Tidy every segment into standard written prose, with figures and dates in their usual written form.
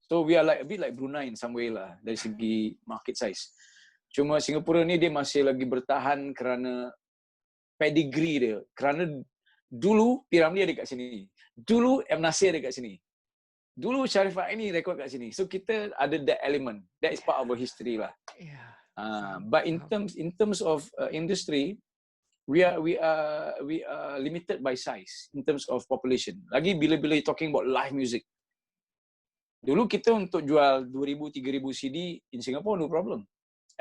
So we are like a bit like Brunei in some way lah dari segi market size. Cuma Singapura ni dia masih lagi bertahan kerana pedigree dia. Kerana dulu Piramli ada kat sini. Dulu M. Nasir ada kat sini. Dulu Sharifah ini rekod kat sini. So kita ada that element. That is part of our history lah. But in terms of industry, we are limited by size in terms of population. Lagi bila you talking about live music. Dulu kita untuk jual 2,000, 3,000 CD in Singapore, no problem.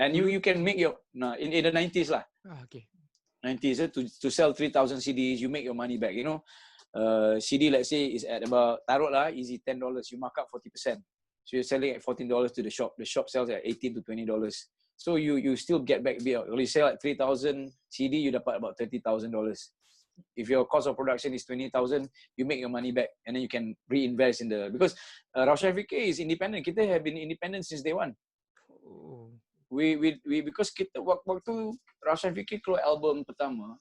And you can make your, in the 90s lah. Okay. 90s, to sell 3,000 CDs, you make your money back, you know. CD, let's say, is at about, taruh lah, easy $10. You mark up 40%. So you're selling at $14 to the shop. The shop sells at $18 to $20. So you still get back big. Kalau you sell at 3,000 CD, you dapat about $30,000. If your cost of production is 20,000, you make your money back, and then you can reinvest in the, because Rausyanfikir is independent. Kita have been independent since day one. We because kita waktu Rausyanfikir keluar album pertama,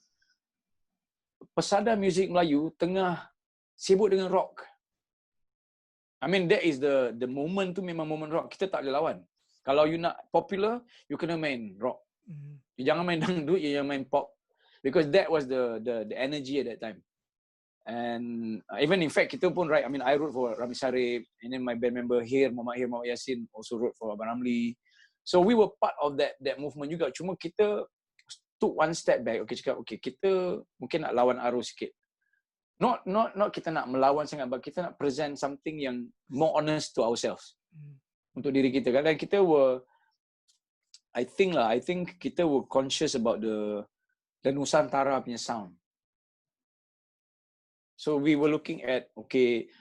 pesada muzik Melayu tengah sibuk dengan rock. I mean, that is the moment tu memang moment rock. Kita tak boleh lawan. Kalau you nak popular, you kena main rock. You jangan main dangdut, you jangan main pop. Because that was the energy at that time. And even in fact, kita pun write, I mean, I wrote for Rami Sarip, and then my band member here, Mahir, Yasin, also wrote for Abang Ramli. So we were part of that movement juga. Cuma kita took one step back. Okay, cakap, okay, kita mungkin nak lawan arus sikit. Not kita nak melawan sangat, but kita nak present something yang more honest to ourselves. Untuk diri kita kan. Dan kita were, I think kita were conscious about the Nusantara punya sound. So we were looking at, okay,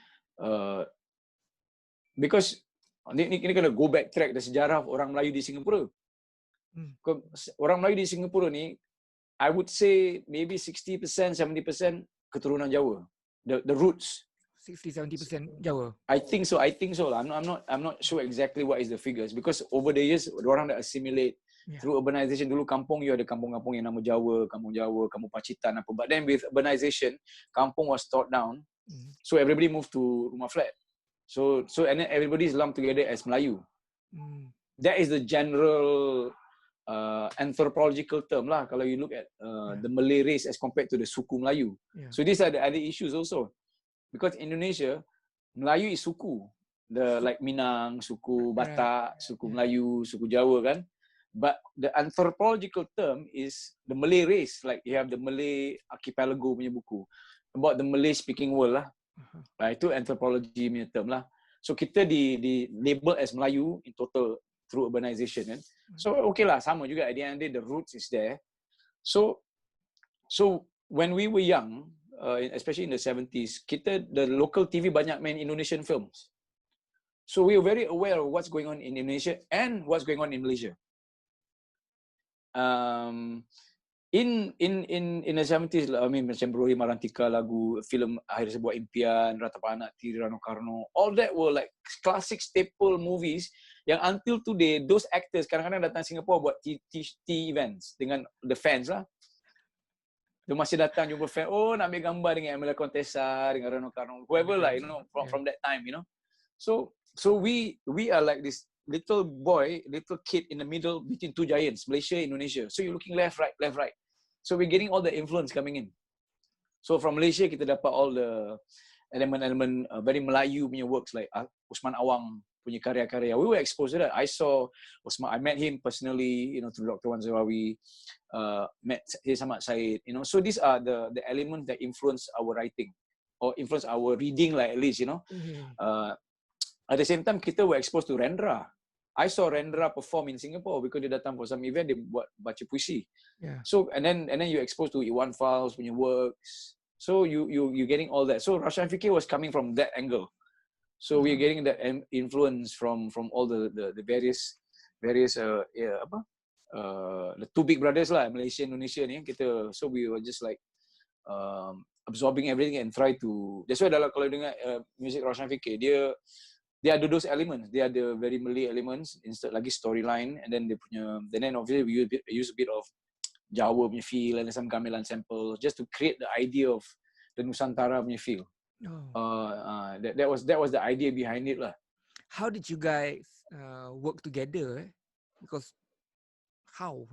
because ini kena go back track the sejarah orang Melayu di Singapura. Orang Melayu di Singapura ni, I would say maybe 60%, 70% keturunan Jawa. The roots. 60-70% Jawa. I think so lah. I'm not sure exactly what is the figures, because over the years orang dah assimilate through urbanization. Dulu kampung you ada kampung-kampung yang nama Jawa, kampung Pacitan apa. But then with urbanization, kampung was torn down. So everybody moved to rumah flat. So and then everybody is lumped together as Melayu. That is the general anthropological term lah. Kalau you look at the Malay race as compared to the suku Melayu. So these are the other issues also. Because Indonesia, Melayu is suku. Like Minang, suku Batak, suku Melayu, suku Jawa kan. But the anthropological term is the Malay race. Like you have the Malay archipelago punya buku about the Malay speaking world lah. Itu anthropology punya term lah. So kita di label as Melayu in total through urbanization kan. So okay lah, sama juga at the end of the day, the roots is there. So when we were young, especially in the 70s, the local TV banyak main Indonesian films. So we were very aware of what's going on in Indonesia and what's going on in Malaysia. In the 70s, I mean, macam Bro Marantika, lagu, film Akhir Sebuah Impian, Ratapa Anak Tiri, Rano Karno, all that were like classic staple movies yang until today, those actors kadang-kadang datang Singapore buat tea events dengan the fans lah. Dia masih datang jumpa fan, nak ambil gambar dengan Amelia Contessa, dengan Rano Karno, whoever lah, you know, from that time, you know. So we are like this little kid in the middle between two giants, Malaysia, Indonesia. So you're looking left, right. So we're getting all the influence coming in. So from Malaysia, kita dapat all the element very Melayu punya works like Usman Awang punya karya-karya. We were exposed to that. I saw Usman, I met him personally, you know, through Dr. Wan Zawawi, met Samad Said, you know. So these are the elements that influence our writing or influence our reading, like at least, you know. At the same time, kita were exposed to Rendra. I saw Rendra perform in Singapore because dia datang for some event, dia buat baca puisi. So and then you're exposed to Iwan Fals punya works. So you getting all that. So Rausyanfikir was coming from that angle. So we're getting that influence from all the various the two big brothers lah, Malaysia, Indonesia ni kita. So we were just like absorbing everything and try to. That's why kalau dengar music Rausyanfikir, dia ada those elements. Dia ada very Malay elements, instead lagi storyline, and then then obviously we use a bit of Jawa punya feel and some gamelan sample just to create the idea of the Nusantara punya feel. That was the idea behind it lah. how did you guys work together? Because how?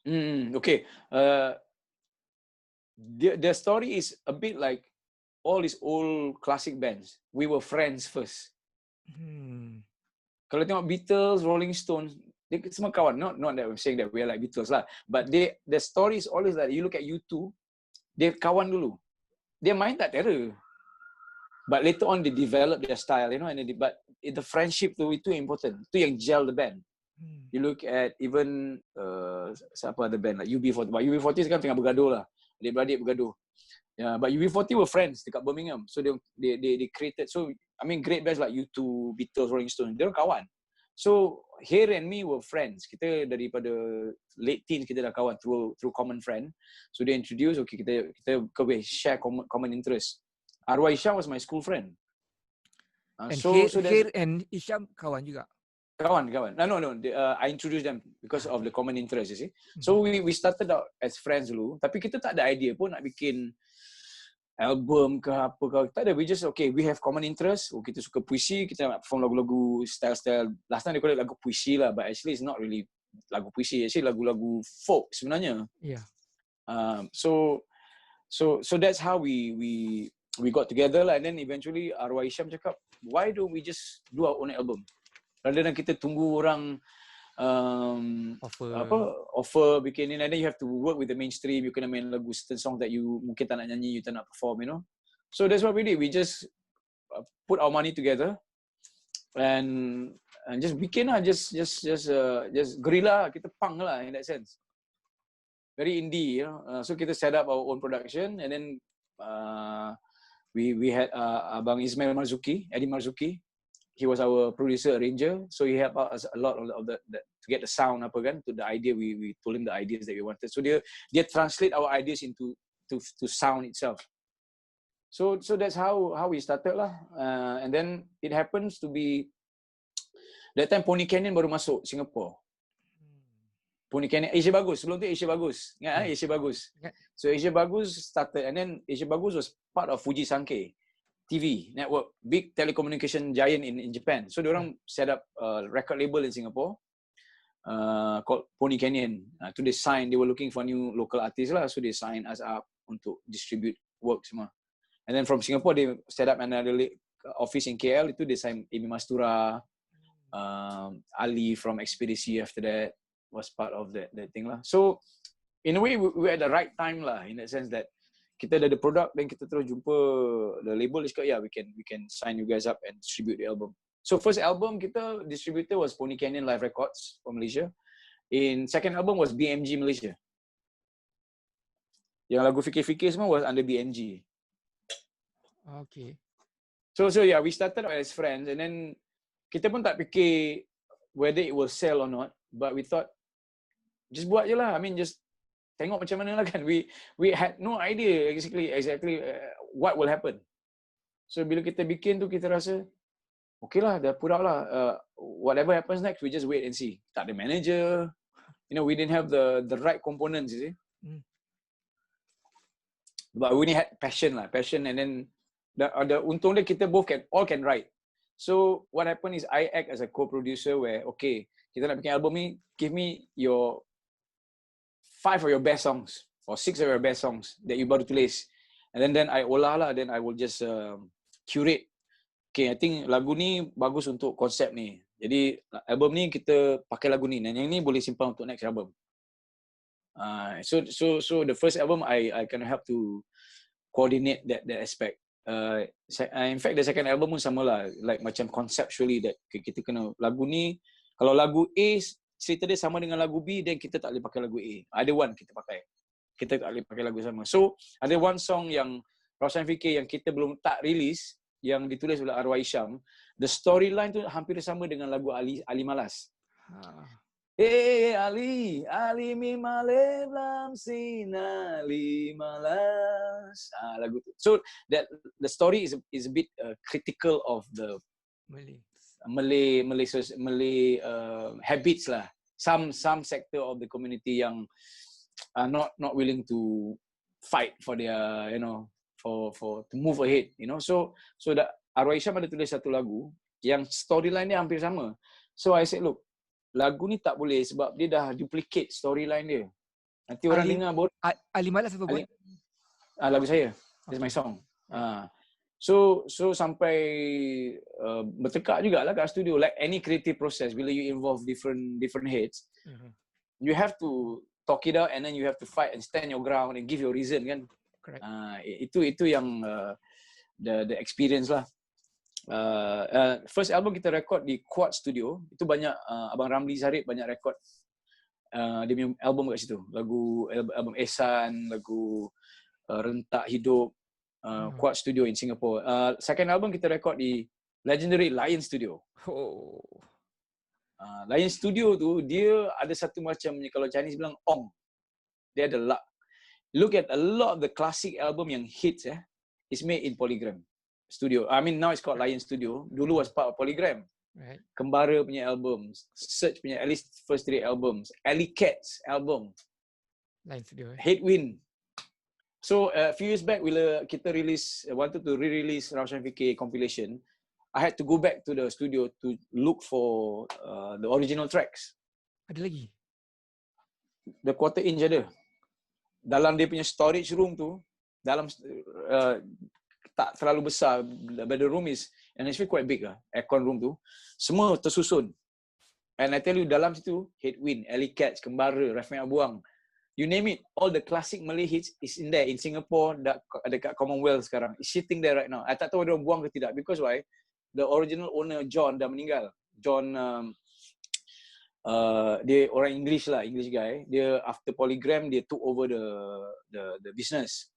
Okay. The story is a bit like all these old classic bands. We were friends first. Kalau tengok Beatles, Rolling Stones, dia semua kawan. Not that I'm saying that we are like Beatles lah. But the story is always like, you look at U2, dia kawan dulu. Dia main tak terror. But later on they develop their style, and but the friendship tu itu important. Itu yang gel the band. You look at even siapa ada band like UB40. But UB40 sekarang tengah bergaduh lah. Adik-beradik bergaduh. Yeah, but UB40 were friends dekat Birmingham. So they created, so I mean great bands like U2, Beatles, Rolling Stones, dia orang kawan. So Here and me were friends. Kita daripada late teens kita dah kawan through common friend. So they introduce, okay, kita share common interest. Arwah Isham was my school friend. And Here and Isham kawan juga. Kawan. No. I introduced them because of the common interest, you see. So we started out as friends dulu. Tapi kita tak ada idea pun nak bikin album ke apa ke. Tak ada. We just, okay, we have common interest. Oh, kita suka puisi. Kita nak perform lagu-lagu style-style. Last time they call it lagu puisi lah. But actually it's not really lagu puisi. Actually lagu-lagu folk sebenarnya. Yeah. So that's how we got together lah. And then eventually Arwah Isham cakap, why don't we just do our own album? Rather than kita tunggu orang offer bikin ni, and then you have to work with the mainstream. You kena main lagu certain song that you mungkin tak nak nyanyi, you tak nak perform, So that's what we did. We just put our money together and just bikin lah, just guerrilla. Kita punk lah in that sense. Very indie, So kita set up our own production, and then we had Abang Ismail Marzuki, Eddie Marzuki. He was our producer arranger, so he helped us a lot of the to get the sound apa kan, to the idea. We told him the ideas that we wanted, so dia translate our ideas into to sound itself. So that's how we started lah, and then it happens to be that time Pony Canyon baru masuk Singapore. Pony Canyon, Asia Bagus, sebelum tu Asia Bagus, ingat Asia Bagus. So Asia Bagus started, and then Asia Bagus was part of Fuji Sankei TV network, big telecommunication giant in Japan. So they orang set up a record label in Singapore called Pony Canyon. So they were looking for new local artists lah. So they signed us up untuk distribute work semua. And then from Singapore they set up another office in KL. Itu they sign Amy Mastura, Ali from Expedisi after that was part of that thing lah. So in a way we were at the right time lah, in that sense that kita dah ada produk, dan kita terus jumpa the label, dia cakap, yeah, we can sign you guys up and distribute the album. So first album kita distributor was Pony Canyon Live Records from Malaysia. Second album was BMG Malaysia. Yang lagu Fikir-Fikir semua was under BMG. Okay. So yeah, we started out as friends, and then kita pun tak fikir whether it will sell or not, but we thought just buat je lah. I mean, just tengok macam mana lah kan. We had no idea exactly what will happen. So bila kita bikin tu, kita rasa okay lah, dah put out lah. Whatever happens next, we just wait and see. Tak ada manager, we didn't have the right components, you see. But we only had passion, and then the untung dia kita both can write. So what happened is I act as a co-producer where, okay, kita nak bikin album ni, give me your 5 of your best songs or 6 of your best songs that you baru tulis, and then I olah lah, then I will just curate. Okay, I think lagu ni bagus untuk konsep ni, jadi album ni kita pakai lagu ni, dan yang ni boleh simpan untuk next album. So the first album I kind of help to coordinate that aspect. In fact the second album pun sama lah, like macam conceptually that kita kena lagu ni, kalau lagu A cerita dia sama dengan lagu B, dan kita tak boleh pakai lagu A. Ada one kita tak boleh pakai lagu sama. So ada one song yang Rausyanfikir yang kita belum tak release, yang ditulis oleh Arwah Isham. The storyline tu hampir sama dengan lagu Ali Malas. Ali mi maleblam sina Ali Malas. Lagu tu. So that the story is a bit critical of the Malay habits lah. Some sector of the community yang are not willing to fight for their, for to move ahead, So that Arwah Isham ada tulis satu lagu, yang storyline dia hampir sama. So I said, look, lagu ni tak boleh sebab dia dah duplicate storyline dia. Nanti orang dengar bodoh. Ali Malas apa buat? Lagu saya. That's my song. So sampai bertekak jugalah kat studio, like any creative process, bila you involve different heads, you have to talk it out and then you have to fight and stand your ground and give your reason kan. Correct. Itu yang the experience lah. First album kita record di Quad Studio, itu banyak Abang Ramli Sarip banyak record dia punya album kat situ. Album Ehsan, lagu Rentak Hidup, Quad Studio in Singapore. Second album kita record di legendary Lion Studio. Lion Studio tu dia ada satu macam, kalau Chinese bilang ong. Dia ada luck. Look at a lot of the classic album yang hits is made in Polygram Studio. I mean now it's called Lion Studio. Dulu was part of Polygram. Right. Kembara punya album, Search punya at least first 3 albums, Alley Cats album, Lion Studio. Headwind. So a few years back bila kita wanted to re-release Rausyanfikir compilation, I had to go back to the studio to look for the original tracks. Ada lagi? The quarter inch ada. Dalam dia punya storage room tu, dalam tak terlalu besar, but the room is, and it's quite big lah, aircon room tu, semua tersusun. And I tell you, dalam situ, Headwind, Alley Cats, Kembara, Rafiq Buang, you name it, all the classic Malay hits is in there, in Singapore, dekat Commonwealth sekarang. It's sitting there right now. I tak tahu dia buang ke tidak, because why? The original owner, John, dah meninggal. John, dia orang English lah, English guy. Dia after Polygram, dia took over the business.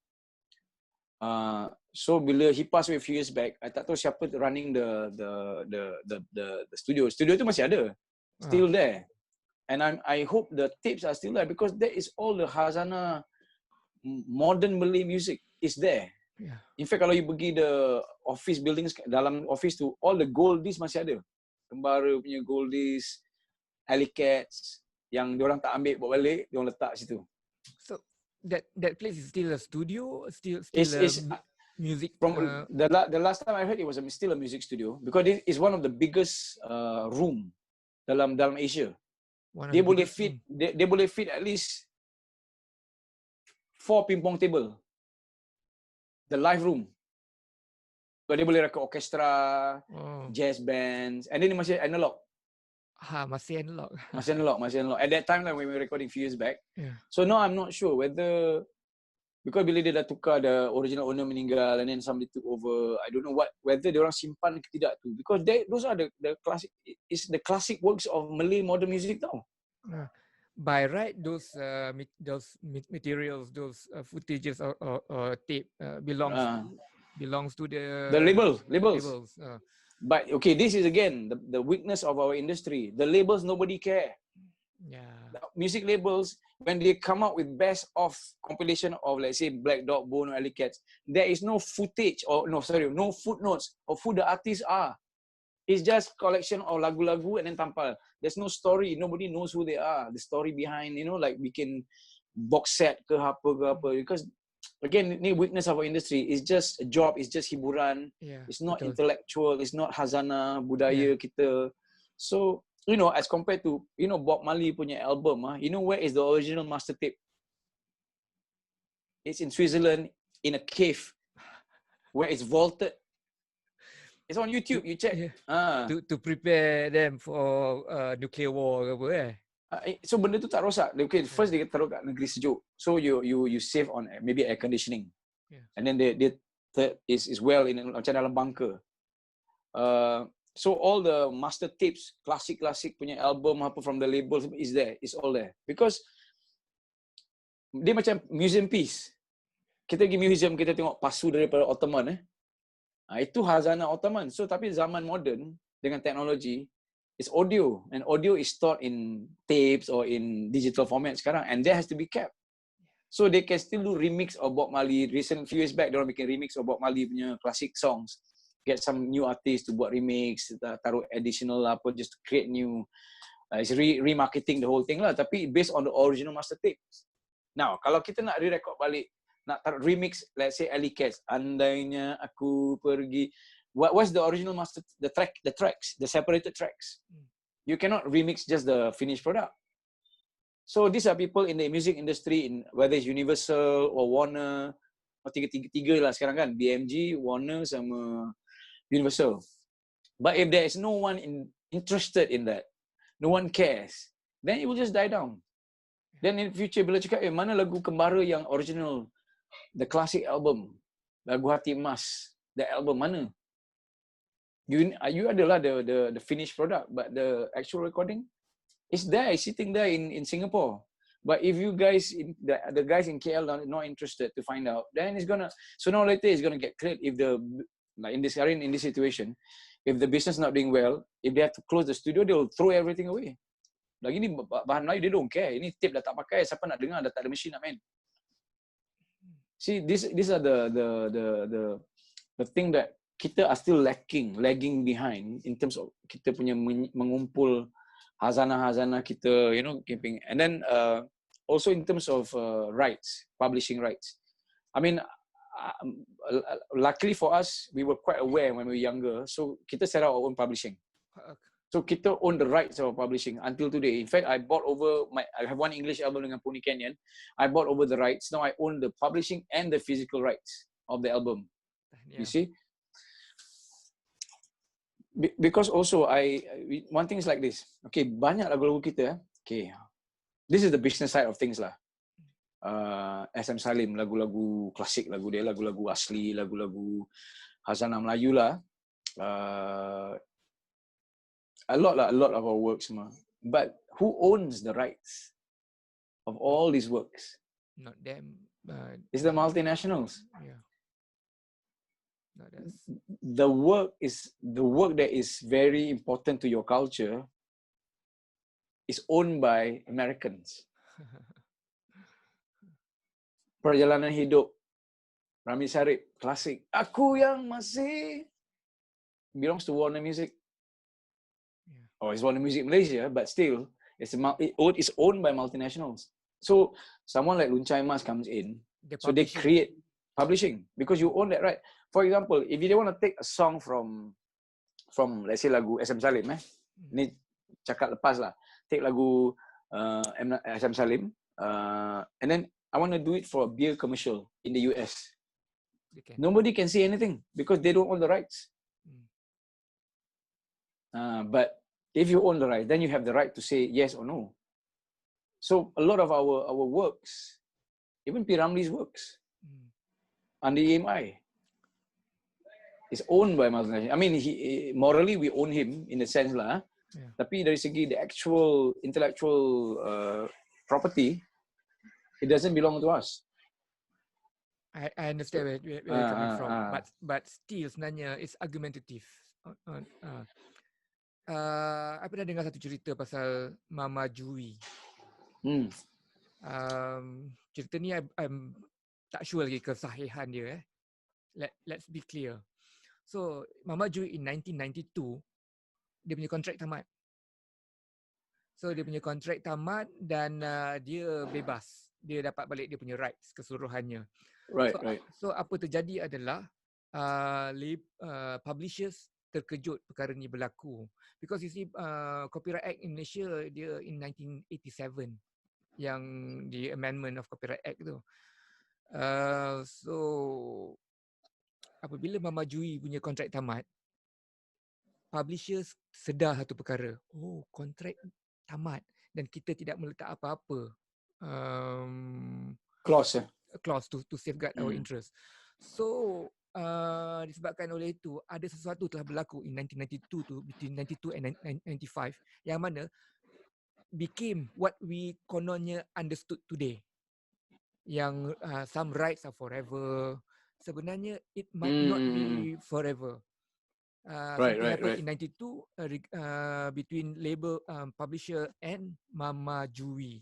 So bila he passed away a few years back, I tak tahu siapa running the studio. Studio tu masih ada, still there. And I hope the tapes are still there, because that is all the khazanah modern Malay music is there. Yeah. In fact, kalau you pergi the office buildings, dalam office tu, all the gold disc masih ada. Kembara punya gold disc, Alley Cats, yang diorang tak ambil bawa balik, diorang letak situ. So that place is still a studio, still It's music. From the last time I heard, it was still a music studio, because it is one of the biggest room dalam Asia. Dia boleh fit at least 4 ping-pong table. The live room. So dia boleh record orchestra, jazz bands, and then dia masih analog. Masih analog. Masih analog. At that time, like when we were recording a few years back. Yeah. So now I'm not sure whether, because bila dia dah tukar, the original owner meninggal and then somebody took over, I don't know whether dia orang simpan ke tidak tu, because those are the classic, is the classic works of Malay modern music tau. By right, those materials, those footages or tape belongs to the labels. But okay, this is again the weakness of our industry. The labels, nobody care. Yeah. Music labels, when they come out with best of compilation of, let's say, Black Dog, Bone, or Alley Cats, there is no footage no footnotes of who the artists are. It's just collection of lagu-lagu and then tampal. There's no story. Nobody knows who they are. The story behind, like bikin box set ke apa. Because again, the weakness of our industry is just a job. It's just hiburan. Yeah, it's not betul. Intellectual. It's not khazanah budaya kita. So, as compared to, Bob Marley punya album, where is the original master tape? It's in Switzerland, in a cave, where it's vaulted. It's on YouTube, you check. Yeah. To prepare them for nuclear war ke apa So benda tu tak rosak. Okay, first dia taruh kat negeri sejuk. So you save on maybe air conditioning. Yeah. And then they is well in macam dalam bunker. So all the master tapes, classic punya album apa from the labels is there. It's all there. Because dia macam museum piece. Kita pergi museum, kita tengok pasu daripada Ottoman itu khazanah Ottoman. So tapi zaman moden dengan teknologi, it's audio, and audio is stored in tapes or in digital format sekarang, and that has to be kept. So they can still do remix of Bob Marley. Recent few years back, they bikin remix of Bob Marley punya classic songs. Get some new artists to buat remix, taruh additional apa, just to create new. It's remarketing the whole thing lah. Tapi based on the original master tapes. Now, kalau kita nak re-record balik, nak taruh remix, let's say Alley Cats, andainya aku pergi, What's the original master? The tracks, the separated tracks. You cannot remix just the finished product. So these are people in the music industry, in whether it's Universal or Warner, or tiga lah sekarang kan, BMG, Warner sama Universal. But if there is no one interested in that, no one cares, then it will just die down. Then in the future bila cakap, mana lagu kembara yang original, the classic album, lagu Hati Emas, the album mana? You adalah the finished product, but the actual recording is there, it's sitting there in Singapore. But if you guys, the guys in KL are not interested to find out, then it's gonna, sooner or later it's gonna get cleared. If like in this situation, if the business not doing well, if they have to close the studio, they'll throw everything away. Lagi ni bahan Melayu, they don't care. Ini tape dah tak pakai, siapa nak dengar, dah tak ada mesin nak main. See, these are the thing that kita are still lagging behind in terms of kita punya mengumpul hazanah kita, keeping. And then also in terms of rights, publishing rights. I mean, luckily for us, we were quite aware when we were younger. So kita set our own publishing. So kita own the rights of publishing until today. In fact, I have one English album dengan Pony Canyon. I bought over the rights. Now I own the publishing and the physical rights of the album. Yeah. You see? Because also one thing is like this. Okay, banyak lagu-lagu kita. Okay, this is the business side of things lah. SM Salim, lagu-lagu klasik, lagu-lagu asli, lagu-lagu hazanah Melayu lah. A lot of our works, but who owns the rights of all these works? Not them. It's the multinationals. Yeah. Not us. The work that is very important to your culture is owned by Americans. Perjalanan Hidup, Rami Sarip, klasik. Aku yang masih belongs to Warner Music. Oh, it's Warner Music Malaysia, but still, it's owned by multinationals. So someone like Luncai Mas comes in, so they create publishing because you own that right. For example, if they want to take a song from let's say lagu SM Salim, ni cakap lepas lah, take lagu SM Salim, and then I want to do it for a beer commercial in the US. Nobody can say anything because they don't own the rights. But if you own the right, then you have the right to say yes or no. So a lot of our works, even P. Ramlee's works, under EMI, is owned by multinational. I mean, morally we own him in a sense lah. Yeah. Tapi dari segi the actual intellectual property, it doesn't belong to us. I understand where you're coming from, but still sebenarnya it's argumentative. I pernah dengar satu cerita pasal Mama Jui. Cerita ni I'm tak sure lagi kesahihan dia. Let's be clear. So Mama Jui in 1992 dia punya kontrak tamat. So dia punya kontrak tamat dan dia bebas. Dia dapat balik dia punya rights keseluruhannya. Right. So apa terjadi adalah publishers terkejut perkara ni berlaku because you see Copyright Act in Malaysia dia in 1987 yang the amendment of Copyright Act tu. So apabila Mama Jui punya kontrak tamat, publishers sedar satu perkara, kontrak tamat dan kita tidak meletak apa-apa clause to safeguard our interest. So disebabkan oleh itu ada sesuatu telah berlaku in 1992 tu, between 92 and 95 yang mana became what we kononnya understood today, yang some rights are forever. Sebenarnya it might not be forever. Something happened in 92 between label publisher and Mama Jui.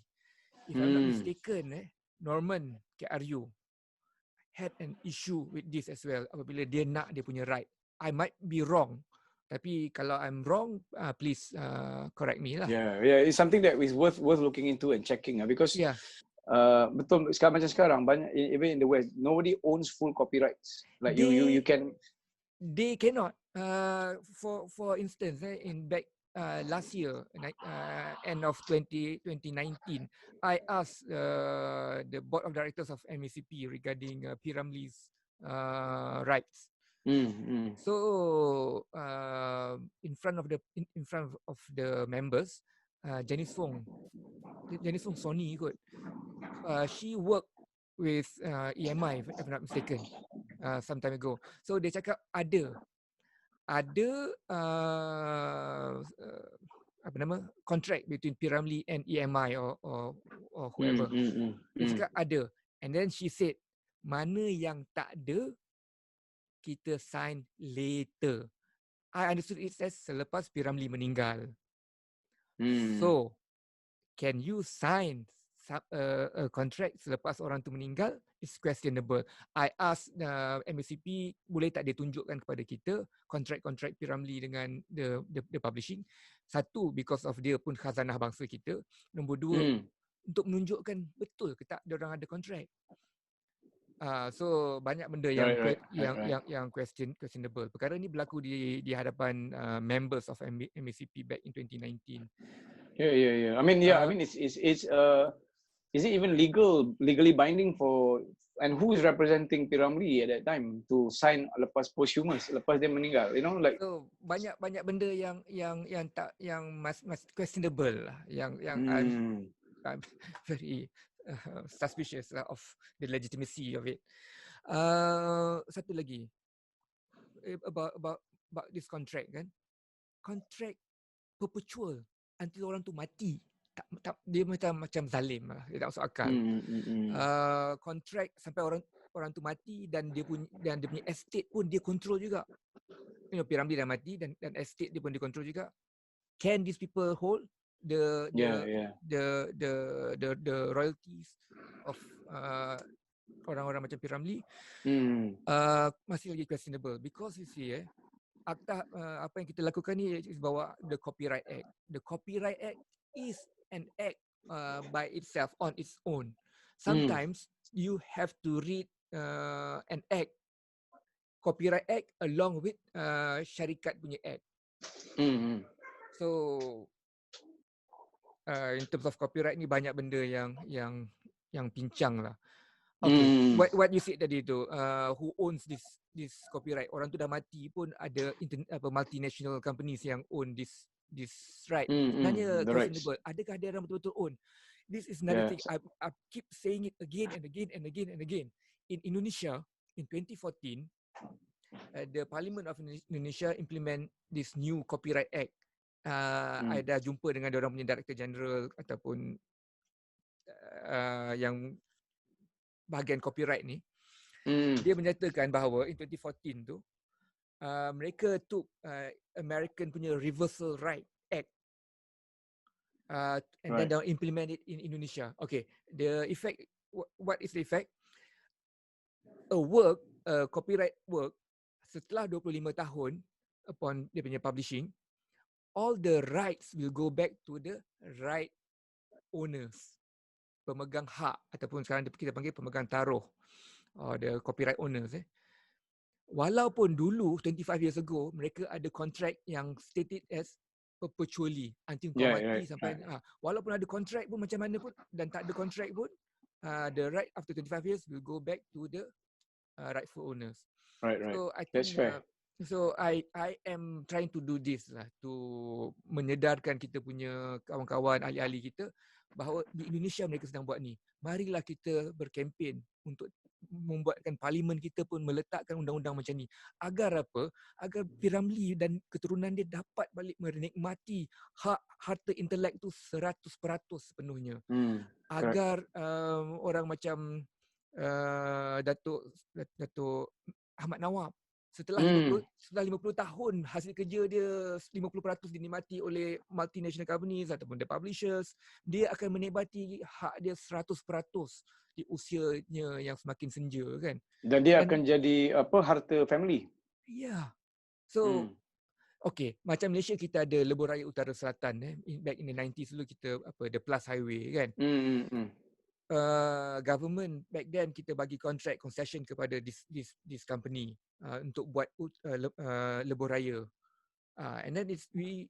If I'm not mistaken, Norman KRU had an issue with this as well apabila dia nak dia punya right. I might be wrong, tapi kalau I'm wrong, please correct me lah. Yeah, it's something that is worth looking into and checking because betul macam sekarang banyak even in the West nobody owns full copyrights. Like you can they cannot. For instance, in back last year, end of 2019, I asked the board of directors of MECP regarding P. Ramlee's rights. So in front of the members, Janice Fong Sony kot. She worked with EMI, if I'm not mistaken, some time ago. So dia cakap ada apa nama, contract between P. Ramlee and EMI or whoever. Dia cakap ada. And then she said, mana yang tak ada, kita sign later. I understood it says selepas P. Ramlee meninggal. So, can you sign a contract selepas orang tu meninggal? It's questionable. I asked MSCP, boleh tak dia tunjukkan kepada kita kontrak-kontrak P. Ramlee dengan the publishing. Satu, because of dia pun khazanah bangsa kita. Nombor dua, untuk menunjukkan betul ke tak dia orang ada kontrak. So banyak benda yang questionable. Perkara ni berlaku di hadapan members of MACP back in 2019. Yeah. I mean, it's is it even legally binding for, and who is representing P. Ramlee at that time to sign lepas posthumous, lepas dia meninggal, you know, like. So banyak benda yang questionable lah, yang I'm very suspicious of the legitimacy of it. Satu lagi about this contract kan, contract perpetual until orang tu mati. Dia macam zalim lah, dia tak masuk akal. Contract sampai orang tu mati dan dia punya estate pun dia control juga. You know, P. Ramlee dah mati dan estate dia pun dia control juga. Can these people hold the royalties of orang-orang macam P. Ramlee? Masih lagi questionable because you see akta apa yang kita lakukan ni is bawa the Copyright Act. The Copyright Act is an act by itself on its own. Sometimes you have to read an act, Copyright Act along with syarikat punya act. So in terms of copyright ni banyak benda yang pincang lah. Okay, what you said tadi tu, who owns this copyright? Orang tu dah mati pun ada multinational companies yang own this right. Sebenarnya questionable. Adakah dia orang betul-betul own? This is another thing. I keep saying it again and again. In Indonesia, in 2014, the Parliament of Indonesia implement this new Copyright Act. I dah jumpa dengan orang punya Director General ataupun yang bahagian copyright ni. Dia menyatakan bahawa in 2014 tu mereka took American punya Reversal Right Act and then they implement it in Indonesia. Okay, the effect, what is the effect? A copyright work setelah 25 tahun upon dia punya publishing, all the rights will go back to the right owners, pemegang hak ataupun sekarang kita panggil pemegang taruh, the copyright owners. Walaupun dulu 25 years ago mereka ada contract yang stated as perpetually until kau mati sampai walaupun ada contract pun macam mana pun dan tak ada contract pun, the right after 25 years will go back to the rightful owners. Right. So I think that's fair. So I am trying to do this lah, to menyedarkan kita punya kawan-kawan ahli-ahli kita bahawa di Indonesia mereka sedang buat ni. Marilah kita berkempen untuk membuatkan parlimen kita pun meletakkan undang-undang macam ni. Agar apa? Agar P. Ramlee dan keturunan dia dapat balik menikmati hak harta intelek tu 100% sepenuhnya. Agar orang macam Datuk Ahmad Nawab setelah 50 tahun hasil kerja dia 50% dinikmati oleh multinational companies ataupun the publishers, dia akan menikmati hak dia 100% di usianya yang semakin senja kan. Dan dia akan jadi harta family. Yeah. So okay, macam Malaysia kita ada Lebuh Raya Utara Selatan back in the 90s dulu kita the Plus Highway kan. government back then kita bagi contract concession kepada this company untuk buat lebuh raya. And then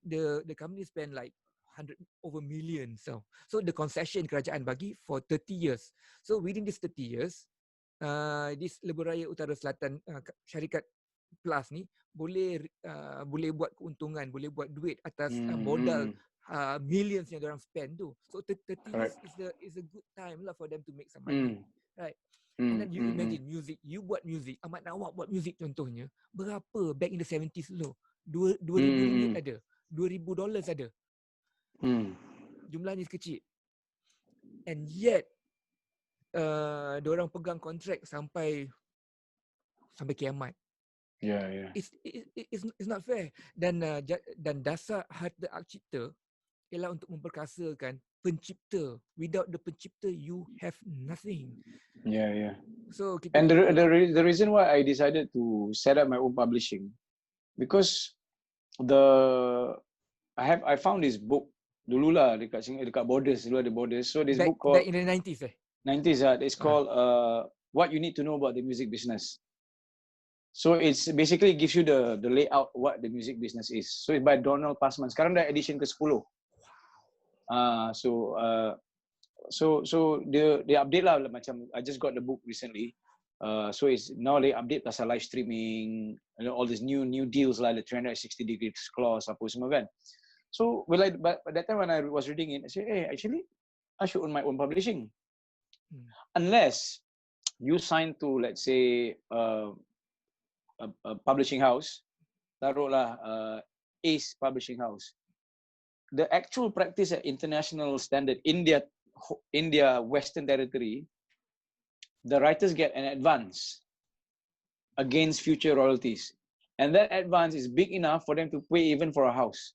the company spend like 100 over million. So the concession kerajaan bagi for 30 years. So within this 30 years, this lebuh raya Utara Selatan syarikat Plus ni boleh buat keuntungan, boleh buat duit atas modal millions yang orang spend tu. So 30 years is a good time lah for them to make some money. Right? And then you imagine music, you buat music, Ahmad Nawak buat music contohnya, berapa back in the 70s dulu? RM2,000 ada, $2,000 ada. Jumlahnya kecil. And yet diorang pegang kontrak sampai kiamat. Yeah. It's not fair. Dan dasar harta hak cipta ialah untuk memperkasakan pencipta. Without the pencipta, you have nothing. Yeah. So and the reason why I decided to set up my own publishing, because I found this book dululah dekat Borders, dulu ada Borders. So this book called back in the 90s. 90s. It's called What You Need to Know About the Music Business. So it's basically gives you the layout what the music business is. So it's by Donald Passman. Sekarang dah edition ke-10. So they update lah, macam I just got the book recently. So it's now they update pasal live streaming, all these new deals lah, the 360 degrees clause apa semua kan. So but that time when I was reading it, I said, hey, actually I should own my own publishing. Unless you sign to, let's say, a publishing house, taruhlah Ace Publishing House. The actual practice at international standard, India Western Territory, the writers get an advance against future royalties. And that advance is big enough for them to pay even for a house.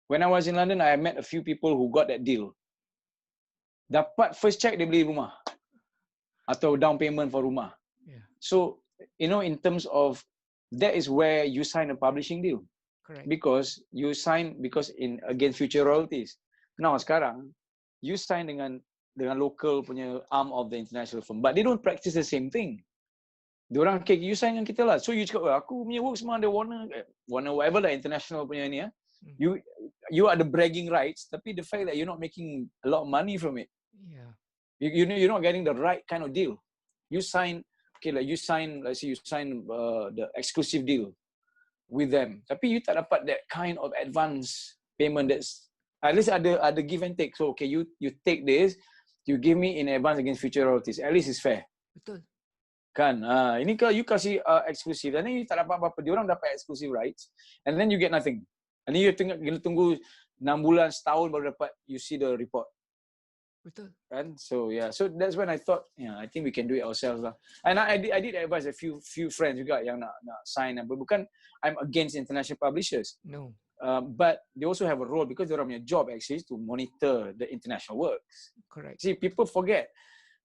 When I was in London, I met a few people who got that deal. Dapat first check, dia beli rumah. Atau down payment for rumah. Yeah. So, in terms of, that is where you sign a publishing deal. Correct. Because you sign against future royalties. Now sekarang you sign dengan local punya arm of the international firm, but they don't practice the same thing. Diorang you sign dengan kita lah. So you cakap, aku punya work semua ada Warner whatever lah, international punya ni. You are the bragging rights, tapi the fact that you're not making a lot of money from it. Yeah. You're not getting the right kind of deal. You sign, let's say you sign the exclusive deal with them, tapi you tak dapat that kind of advance payment. That's at least ada give and take. So you take this, you give me in advance against future royalties. At least it's fair. Betul. Kan? Ini kalau you kasih exclusive, dan then you tak dapat apa-apa. Diorang dapat exclusive rights, and then you get nothing. And then you tunggu 6 bulan, setahun baru dapat you see the report. Betul. Kan? So yeah, so that's when I thought, I think we can do it ourselves lah. And I did advise a few friends juga yang nak sign. Bukan I'm against international publishers. No. But they also have a role, because they punya job actually is to monitor the international works. Correct. See, people forget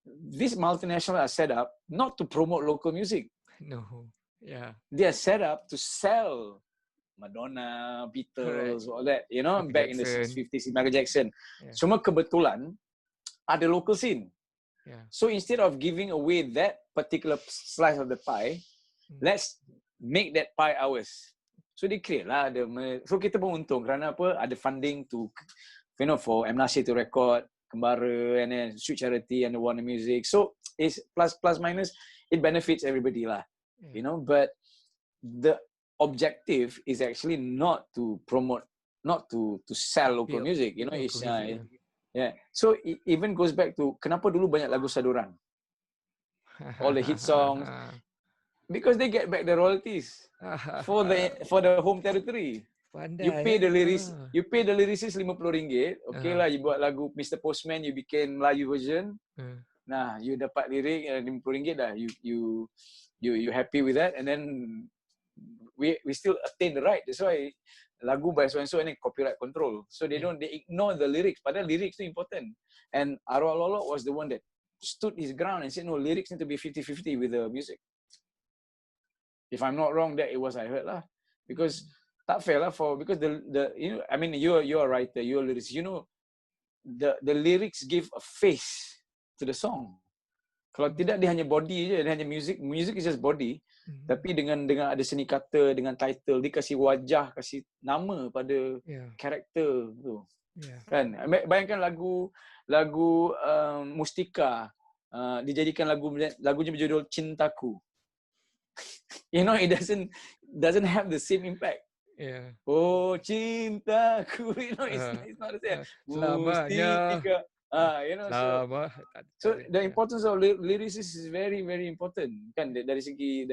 these multinationals are set up not to promote local music. No. Yeah. They are set up to sell Madonna, Beatles, Correct. all that. Michael back Jackson. in the 50s, Michael Jackson. Yeah. Cuma kebetulan ada local scene. Yeah. So instead of giving away that particular slice of the pie, let's make that pie ours. So they create lah. So kita pun untung kerana apa? Ada funding to, for M. Nasir to record Kembara, and then Sweet Charity and the Warner Music. So it's plus minus, it benefits everybody lah. Yeah. But the objective is actually not to promote, not to sell local music. It's yeah. So it even goes back to kenapa dulu banyak lagu saduran. All the hit songs, because they get back the royalties for the home territory. Pandai, You pay the lyrics, you pay the lyricist RM50. Okay lah, you buat lagu Mr. Postman, you bikin Melayu version. Nah, you dapat lirik RM50 dah. You happy with that, and then we still attain the right. That's why lagu by so and so, and then copyright control. So they ignore the lyrics. Padahal lyrics is important. And Arwah Lolo was the one that stood his ground and said, no, lyrics need to be 50-50 with the music. If I'm not wrong, that it was I heard lah. Because tak fair lah, because you're a writer, you're a lyricist. The lyrics give a face to the song. Kalau tidak dia hanya body je, dia hanya music is just body. Tapi dengan ada seni kata, dengan title, dia kasih wajah, kasih nama pada karakter tu. Kan? Bayangkan lagu Mustika, dijadikan lagunya berjudul Cintaku. You know, it doesn't have the same impact. Oh cintaku, you know, it's not the same. Selamanya. Mustika, you know, so the importance of lyricists is very very important, kan, dari segi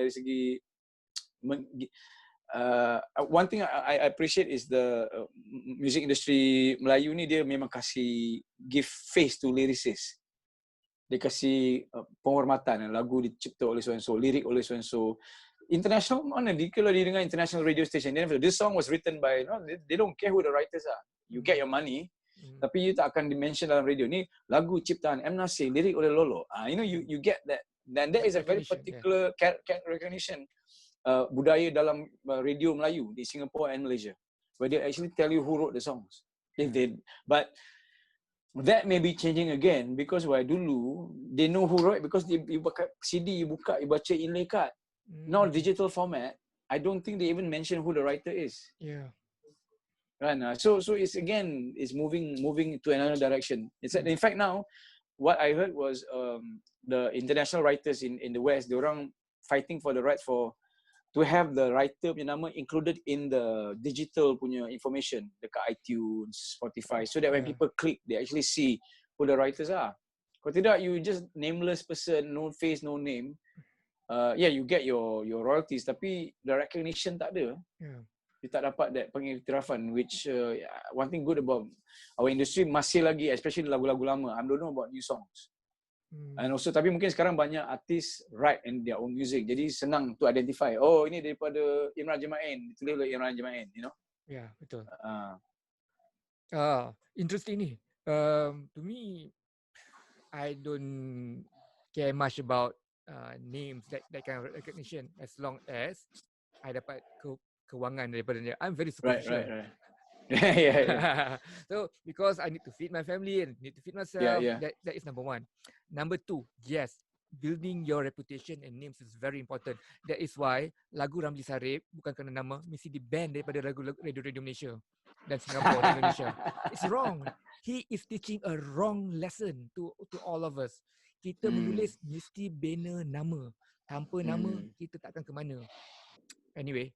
one thing I appreciate is the music industry Melayu ni, dia memang give face to lyricists. Dia kasih penghormatan. Lagu dicipta oleh so-and-so, lirik oleh so-and-so. International mana kalau dia dengar international radio station, this song was written by, they don't care who the writers are. You get your money, tapi you tak akan dimention dalam radio ni lagu ciptaan M. Nasir, lirik oleh Lolo. You know, you get that. And that is a very particular recognition budaya dalam radio Melayu di Singapore and Malaysia, where they actually tell you who wrote the songs. But that may be changing again, because why dulu they know who wrote, because you buka CD, you baca inlay card. Now digital format, I don't think they even mention who the writer is. Right. So it's moving to another direction. In fact now, what I heard was the international writers in the West, they orang fighting for the right to have the writer punya nama included in the digital punya information dekat iTunes, Spotify, so that when people click, they actually see who the writers are. Kalau tidak, you just nameless person, no face, no name. You get your royalties, tapi the recognition tak ada. You tak dapat that pengiktirafan, which one thing good about our industry masih lagi, especially lagu-lagu lama. I don't know about new songs. And also, tapi mungkin sekarang banyak artis write in their own music, jadi senang to identify. Oh, ini daripada Imran Jemain, ditulis oleh Imran Jemain, you know? Ya, betul. Interesting ni. To me, I don't care much about names, that kind of recognition, as long as I dapat kewangan daripada dia. I'm very superficial. Right. Yeah. So because I need to feed my family and need to feed myself, that is number one. Number two, yes, building your reputation and names is very important. That is why lagu Ramli Sarip bukan kerana nama mesti di-ban daripada radio Malaysia dan Singapore dan Indonesia. It's wrong. He is teaching a wrong lesson to all of us. Kita menulis mesti bina nama. Tanpa nama kita takkan ke mana. Anyway,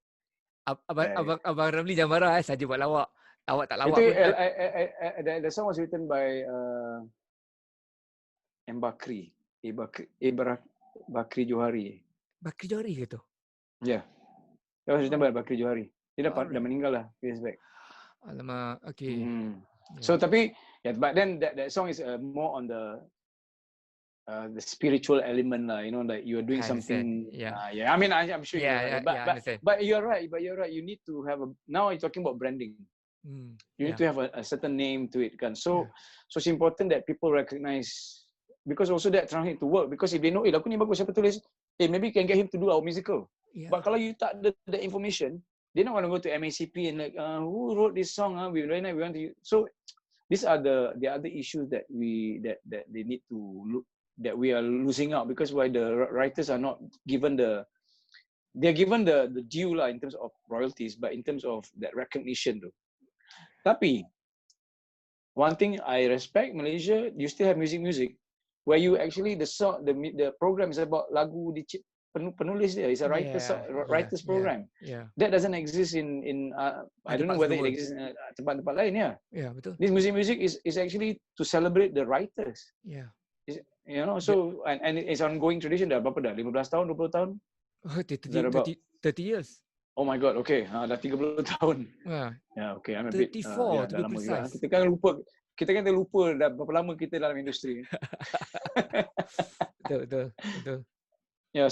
Abang Ramli jangan marah saja buat lawak. Awak tak lawak itu, pun. the song was written by M. Bakri. Bakri Johari. Bakri Johari ke tu? Yeah. That was written by Bakri Johari. Dia dah meninggal lah years back. Alamak, okay. So tapi, but then that song is more on the spiritual element lah, you know, like you are doing something. I mean, I'm sure. But you're right. You need to have now you're talking about branding. You need to have a certain name to it, kan. So it's important that people recognize, because also that translate to work. Because if they know, lagu ni bagus, siapa tulis? Maybe can get him to do our musical. But kalau you tak ada the information, they're not going to go to MACP and like, who wrote this song? We want to. So these are the other issues that they need to look, that we are losing out, because why the writers are not given they're given the due lah in terms of royalties, but in terms of that recognition tu. Tapi one thing I respect, Malaysia, you still have music where you actually the program is about lagu penulis dia, it's a writer's program. That doesn't exist in I don't know whether it exists in tempat-tempat lain. Betul. This music is actually to celebrate the writers. You know, so and it's ongoing tradition dah berapa dah? 15 tahun, 20 tahun? 30 years. Oh my god, okay. Dah 30 tahun. Okay. I'm a 34 bit to be precise. Kita kan lupa dah berapa lama kita dalam industri. Betul.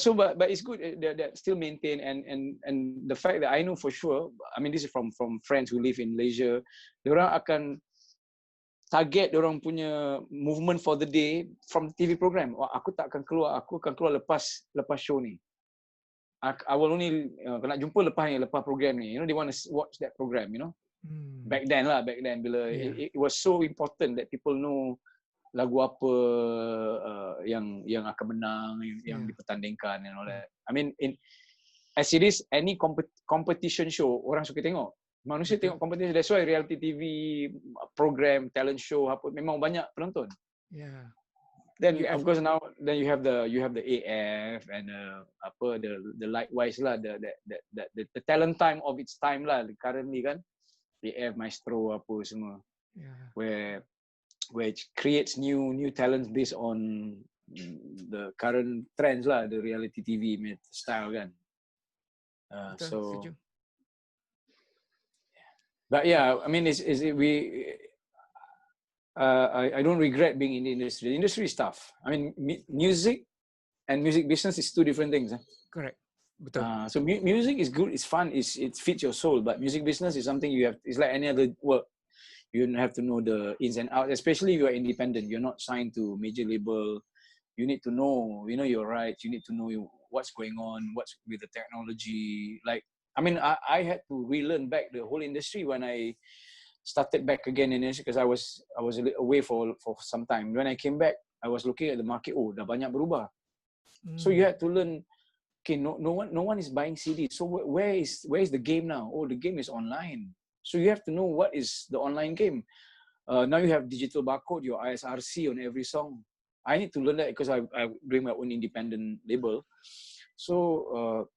So but it's good that still maintain, and the fact that I know for sure, I mean this is from friends who live in Malaysia, diorang akan target orang punya movement for the day from TV program. Aku akan keluar lepas show ni. I will only nak jumpa lepas program ni. You know, they want to watch that program, you know. Back then bila it was so important that people know lagu apa yang akan menang, yang dipertandingkan and all that. I mean, as it is, any competition show, orang suka tengok. Manusia tengok competition. That's why reality TV program, talent show, apa memang banyak penonton. Yeah. Then of course now, then you have the AF and the likewise lah, the talent time of its time lah. Currently kan, AF, Maestro apa semua. Yeah. Where it creates new talents based on the current trends lah, the reality TV style kan. But yeah, I mean, I don't regret being in the industry. The industry is tough. I mean, music and music business is two different things. Correct. Betul. So music is good, it's fun, it fits your soul. But music business is something it's like any other work. You have to know the ins and outs, especially if you are independent. You're not signed to major label. You need to know, your rights. You need to know what's going on, what's with the technology. Like, I mean, I had to relearn back the whole industry when I started back again in this, because I was away for some time. When I came back, I was looking at the market. Oh, dah banyak berubah. So you had to learn. Okay, no one is buying CD. So where is the game now? Oh, the game is online. So you have to know what is the online game. Now you have digital barcode, your ISRC on every song. I need to learn that because I'm doing my own independent label. So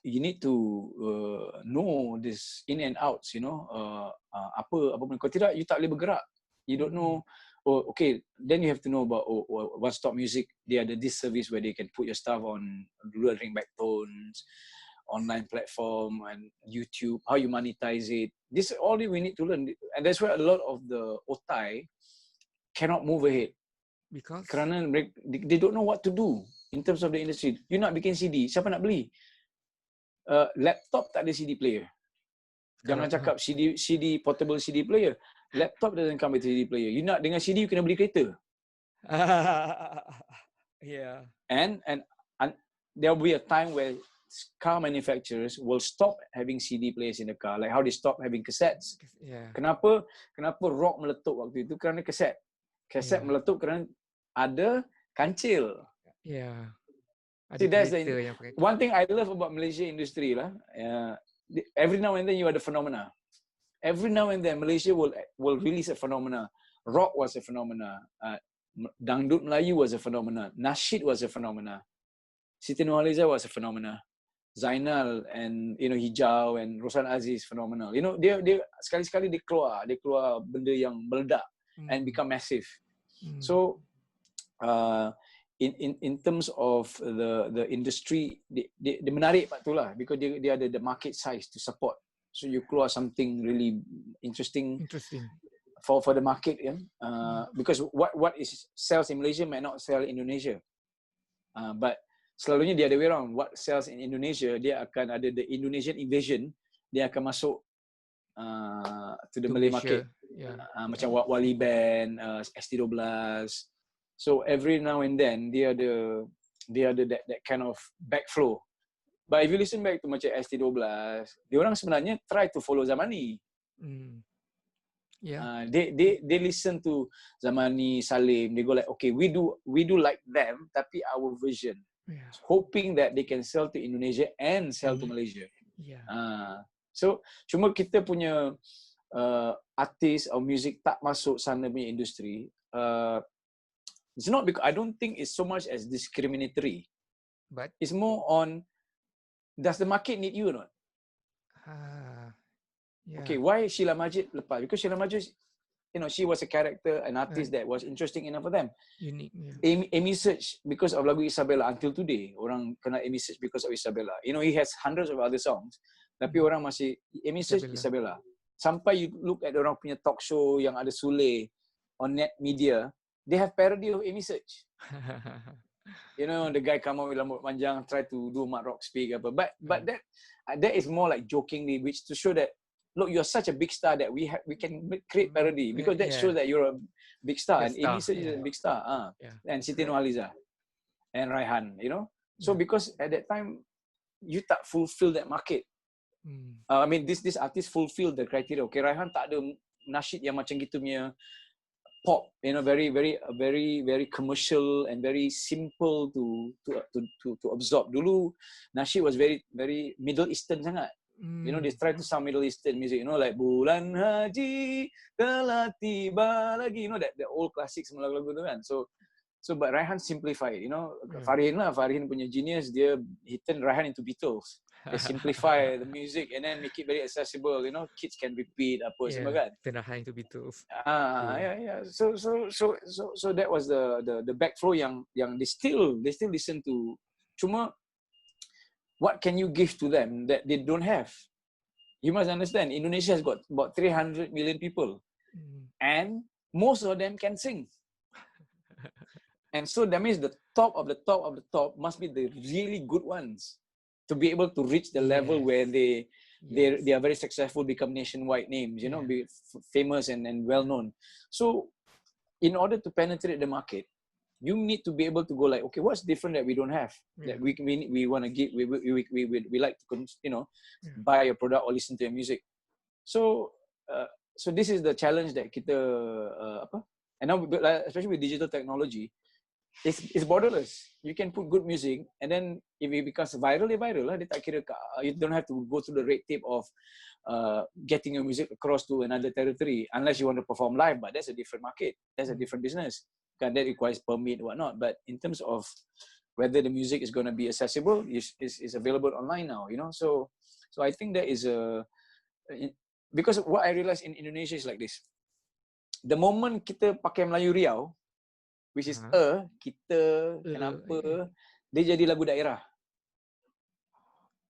you need to know this in and outs, apa pun. Kalau tidak, you tak boleh bergerak. You don't know. Oh, okay. Then you have to know about One Stop Music. They are this service where they can put your stuff on dual ringback-tones, online platform and YouTube, how you monetize it. This all we need to learn. And that's why a lot of the otai cannot move ahead. Because? Kerana they don't know what to do in terms of the industry. You nak bikin CD, siapa nak beli? Laptop tak ada CD player. Jangan cakap CD portable CD player. Laptop doesn't come with CD player. You nak dengar CD, you kena beli kereta. Yeah. And there will be a time where car manufacturers will stop having CD players in the car, like how they stop having cassettes. Yeah. Kenapa rock meletup waktu itu? Kerana kaset meletup kerana ada kancil. Yeah. See, that's one thing I love about Malaysia industry lah. Every now and then you ada phenomena. Every now and then Malaysia will release a phenomena. Rock was a phenomena. Dangdut Melayu was a phenomena. Nasyid was a phenomena. Siti Nurhaliza was a phenomena. Zainal and Hijau and Rosan Aziz phenomenal. Dia sekali-sekali dia keluar benda yang meledak and become massive. So in terms of the industry, dia menarik part tu lah, because dia ada the market size to support. So you keluar something really interesting for the market, because what is sells in Malaysia might not sell in Indonesia, but selalunya dia ada way around. What sells in Indonesia, dia akan ada the Indonesian invasion, dia akan masuk to the Malay market. Macam Wali Band, ST12. So every now and then dia ada that kind of backflow. But if you listen back to macam ST12, dia orang sebenarnya try to follow Zamani. They listen to Zamani, Salim. They go like, okay, we do like them, tapi our version. Hoping that they can sell to Indonesia and sell to Malaysia. So cuma kita punya artis or music tak masuk sana punya industri. It's not because I don't think it's so much as discriminatory, but it's more on, does the market need you or not? Okay, why Sheila Majid lepas? Because Sheila Majid, she was a character, an artist that was interesting enough for them. Unique. Amy Search, because of lagu Isabella, until today, orang kenal Amy Search because of Isabella. He has hundreds of other songs, tapi orang masih Amy Search, Isabella. Sampai you look at orang punya talk show yang ada Sule on net media, they have parody of Amy Search. The guy come out with rambut panjang, try to do Mat Rock speak apa. But that is more like jokingly, which to show that, look, you're such a big star that we can create parody, because that shows that you're a big star. And Amy Search is a big star. And Siti Nurhaliza and Raihan, So because at that time, you tak fulfill that market. I mean, this artist fulfill the criteria. Okay, Raihan tak ada nasyid yang macam gitu punya pop, you know, very commercial and very simple to absorb. Dulu nasyid was very Middle Eastern sangat. You know, they try to sound Middle Eastern music, you know, like bulan haji telah tiba lagi, you know, that the old classics lagu-lagu tu kan. So but Raihan simplified, you know. Farhin punya genius, he turned Raihan into Beatles. They simplify the music and then make it very accessible, you know, kids can repeat apa semua kan. Turn Raihan into Beatles. Yeah. So that was the backflow yang they still listen to. Cuma what can you give to them that they don't have? You must understand, Indonesia has got about 300 million people, and most of them can sing. And so that means the top of the top must be the really good ones to be able to reach the level where they are very successful, become nationwide names, you know, be famous and well known. So in order to penetrate the market, you need to be able to go like, okay, what's different that we don't have, that we want to give, we like to, you know, buy a product or listen to your music. So this is the challenge that kita and now especially with digital technology, it's borderless. You can put good music, and then if it becomes viral, viral lah. Dia tak kira, you don't have to go through the red tape of getting your music across to another territory, unless you want to perform live. But that's a different market. That's a different business. That requires permit, whatnot. But in terms of whether the music is going to be accessible, is available online now. You know, so I think that is because what I realized in Indonesia is like this. The moment kita pakai Melayu Riau, which is kita, kenapa, dia jadi lagu daerah.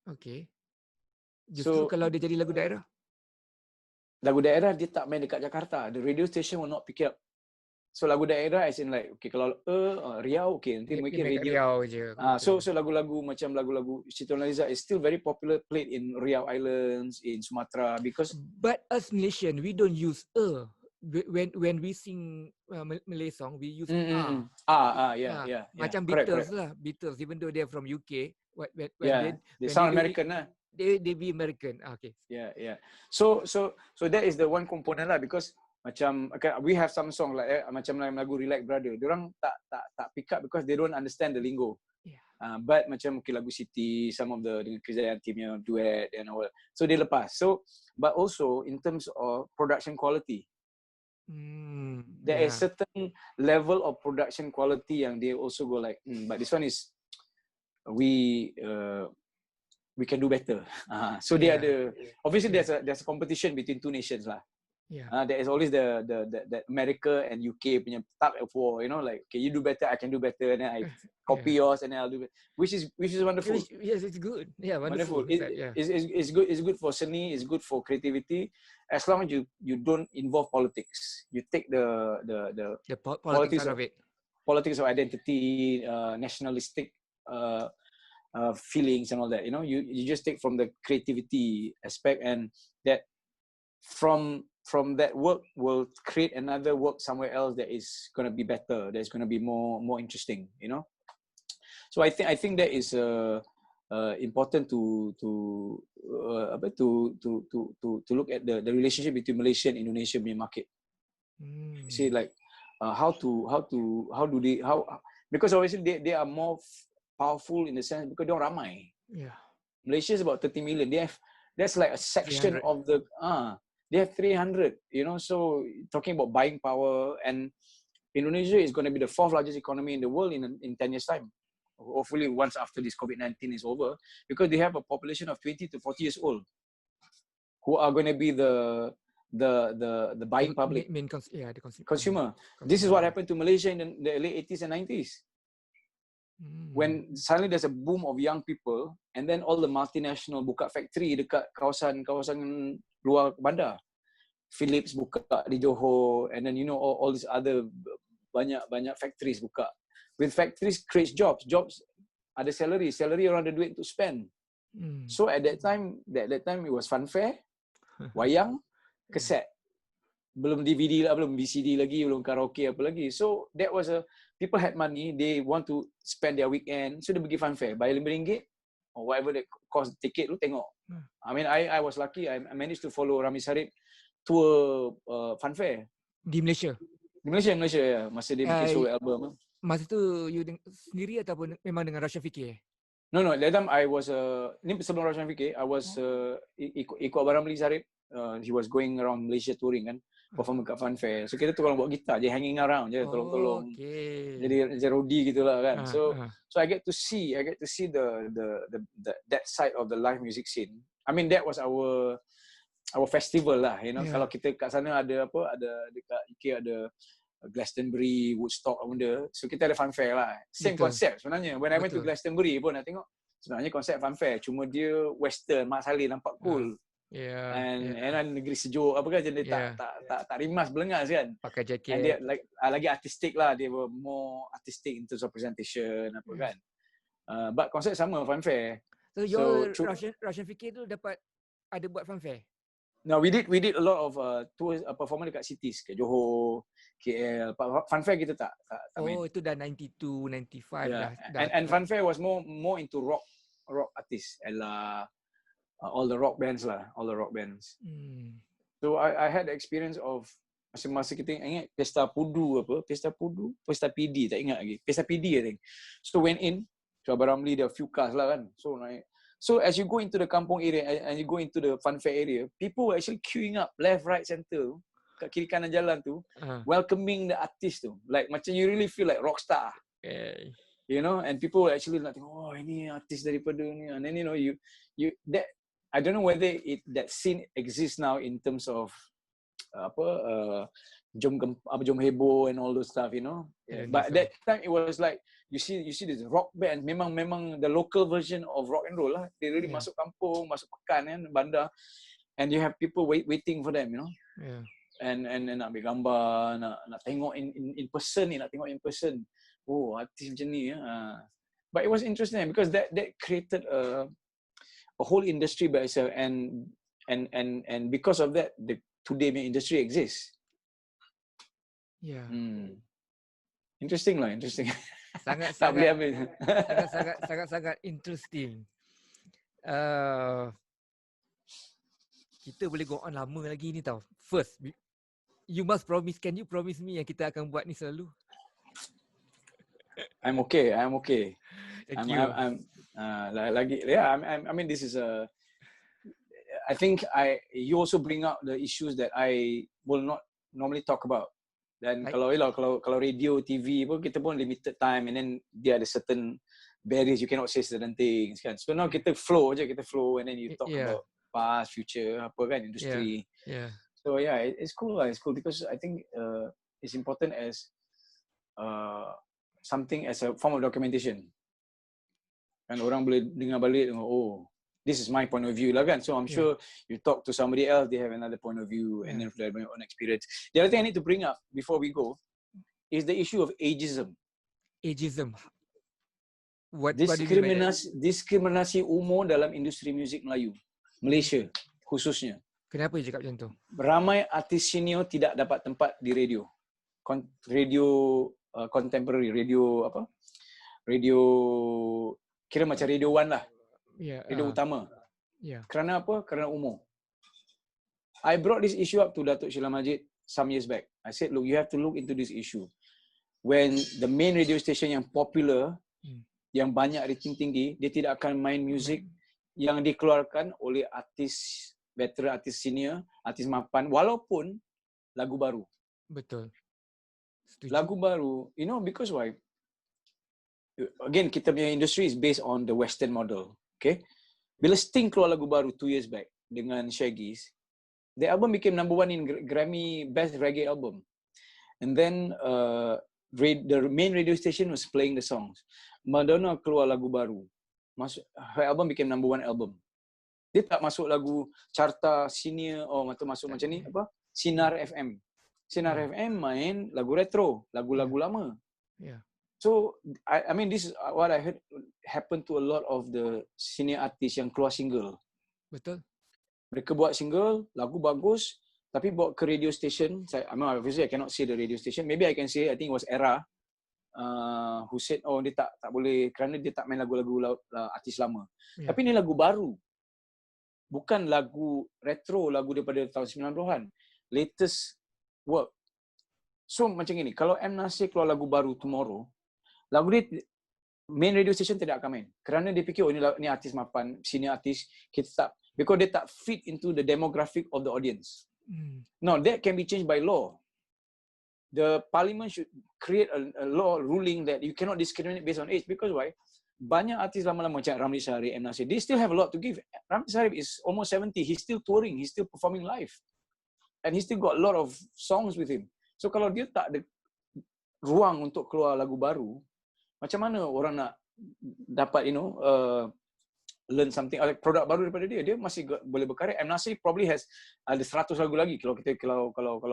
Okay. Justru kalau dia jadi lagu daerah, dia tak main dekat Jakarta. The radio station will not pick it up. So lagu daerah as in like, okay, kalau Riau, okay, nanti mungkin radio. So lagu-lagu macam lagu-lagu Siti Nurhaliza is still very popular, played in Riau Islands, in Sumatra, because. But as Malaysian, we don't use when we sing Malay song, we use yeah. Macam correct. Beatles lah. Beatles, even though they're from UK, they sound American lah. They be American. Okay. Yeah. So that is the one component lah, because macam we have some song like macam lagu Relax Brother. Diorang tak pick up because they don't understand the lingo. But macam lagu Siti, some of the dengan Keseniannya punya duet and all. So they lepas. So but also in terms of production quality. There is certain level of production quality yang they also go like, but this one is we can do better. So they are obviously there's a competition between two nations lah. There is always the America and UK punya tug of war, you know, like, okay, you do better, I can do better, and then I copy yours, and then I'll do better, which is wonderful. Yes, it's good. Yeah, wonderful. It's good for seni, it's good for creativity, as long as you don't involve politics. You take the politics out of it. Politics of identity, nationalistic feelings and all that. You know, you just take from the creativity aspect, and that from that work will create another work somewhere else that is going to be better, that's going to be more interesting, you know. So I think that is important to look at the relationship between Malaysia and Indonesia market. See, like how because obviously they are more powerful in the sense because they're ramai. Malaysia is about 30 million. That's like a section 300. of the they have 300, you know, so talking about buying power, and Indonesia is going to be the 4th largest economy in the world in 10 years time. Hopefully once after this COVID-19 is over, because they have a population of 20 to 40 years old who are going to be the buying public, the consumer. This is what happened to Malaysia in the late 80s and 90s. When suddenly there's a boom of young people, and then all the multinational buka factory dekat kawasan luar bandar. Philips buka di Johor, and then you know all these other banyak factories buka. With factories creates jobs ada salary orang ada duit to spend. So at that time it was funfair, wayang, kaset. Belum DVD lah, belum VCD lagi, belum karaoke apa lagi. So that was people had money, they want to spend their weekend, so they pergi funfair, bayar RM5 or whatever the cost ticket, lu tengok. I mean, I was lucky, I managed to follow Rami Sarip tour funfair di Malaysia. Di Malaysia ya. Masa dia bikin solo album. Masa tu you sendiri ataupun memang dengan Rausyanfikir? No, that time I was ni sebelum Rausyanfikir, I was ikut Abang Ramli Sarip. He was going around Malaysia touring kan, perform kat fun fair. So kita tolong buat gitar je, hanging around je, tolong-tolong. Jadi rodi gitulah kan. So I get to see the that side of the live music scene. I mean that was our festival lah, you know. Kalau kita kat sana ada dekat UK ada Glastonbury, Woodstock benda. So kita ada fun fair lah. Same concept sebenarnya. When I went to Glastonbury pun nak tengok sebenarnya konsep fun fair, cuma dia western, Mak Saleh nampak cool. And negeri sejuk apa kan, jadi tak rimas belengas kan. Pakai jaket. And dia lagi artistic lah, dia more artistic in terms of presentation apa kan. But konsep sama, fun fair. So Rausyanfikir tu dapat ada buat fun fair? No, we did a lot of tours, performance dekat cities, kat Johor, KL. Fun fair kita tak main. Itu dah 92, 95 dah. And fun fair was more into rock artists, adalah all the rock bands. So I had the experience of masa kita ingat Pesta PD, tak ingat lagi. Pesta PD I think. So went in, so Abang Ramli there a few cars lah kan. So as you go into the kampung area and you go into the fun fair area, people were actually queuing up left, right, center kat kiri kanan jalan tu, welcoming the artist tu. Like macam you really feel like rock star. You know, and people were actually like, oh ini artis daripada ni. And then you know you that I don't know whether that scene exists now in terms of jom heboh and all those stuff, you know. But that time it was like you see this rock band, memang the local version of rock and roll lah. They really masuk kampung, masuk pekan kan, bandar, and you have people waiting for them, you know. And nak ambil gambar, nak tengok in person ni, nak tengok in person. Oh, artis macam ni ya. But it was interesting because that created a whole industry by itself, and because of that the today industry exists. Interesting. Sangat interesting. Kita boleh go on lama lagi ni tau. First, can you promise me yang kita akan buat ni selalu? I'm okay. Thank you. I mean this is I think you also bring out the issues that I will not normally talk about. Dan kalau radio, TV pun kita pun limited time, and then dia ada certain barriers, you cannot say certain things kan. So now kita flow, and then you talk about past, future, apa kan, industry. So it's cool because I think it's important as something as a form of documentation. Kan orang boleh dengar balik, oh this is my point of view lah kan. So I'm sure you talk to somebody else, they have another point of view, and then they have their own experience. The other thing I need to bring up before we go is the issue of ageism. Diskriminasi umur dalam industri muzik Melayu, Malaysia khususnya. Kenapa you cakap macam tu? Ramai artis senior tidak dapat tempat di radio. Contemporary, radio kira macam Radio One lah. Radio utama. Kerana apa? Kerana umur. I brought this issue up to Datuk Sheila Majid some years back. I said, look, you have to look into this issue. When the main radio station yang popular, yang banyak rating tinggi, dia tidak akan main music yang dikeluarkan oleh artis veteran, artis senior, artis mapan, walaupun lagu baru. Betul. Setuju. Lagu baru, you know, because why? Again, kita punya industry is based on the Western model. Okay, bila Sting keluar lagu baru 2 years back dengan Shaggy's, the album became number 1 in Grammy Best Reggae Album, and then the main radio station was playing the songs. Madonna keluar lagu baru, her album became number 1 album. Dia tak masuk lagu carta senior masuk macam ni apa? Sinar FM main lagu retro, lagu-lagu lama. So I mean this is what I heard happen to a lot of the senior artists yang keluar single. Betul. Mereka buat single, lagu bagus, tapi bawa ke radio station. I mean obviously I cannot say the radio station. Maybe I can say I think it was Era who said dia tak boleh kerana dia tak main lagu-lagu artis lama. Tapi ni lagu baru. Bukan lagu retro, lagu daripada tahun 90-an. Latest work. So macam ni, kalau M. Nasir keluar lagu baru tomorrow, lagu dia main radio station tidak akan main. Kerana dia fikir, oh ni artis mapan, senior artis, kita tak, because dia tak fit into the demographic of the audience. No, that can be changed by law. The parliament should create a law ruling that you cannot discriminate based on age. Because why? Banyak artis lama-lama macam Ramli Sarip, M. Nasir, they still have a lot to give. Ramli Sarip is almost 70, he's still touring, he's still performing live. And he still got a lot of songs with him. So kalau dia tak ada ruang untuk keluar lagu baru, macam mana orang nak dapat learn something, produk baru daripada dia? Dia masih boleh berkarya. M. Nasir probably has ada 100 lagu lagi kalau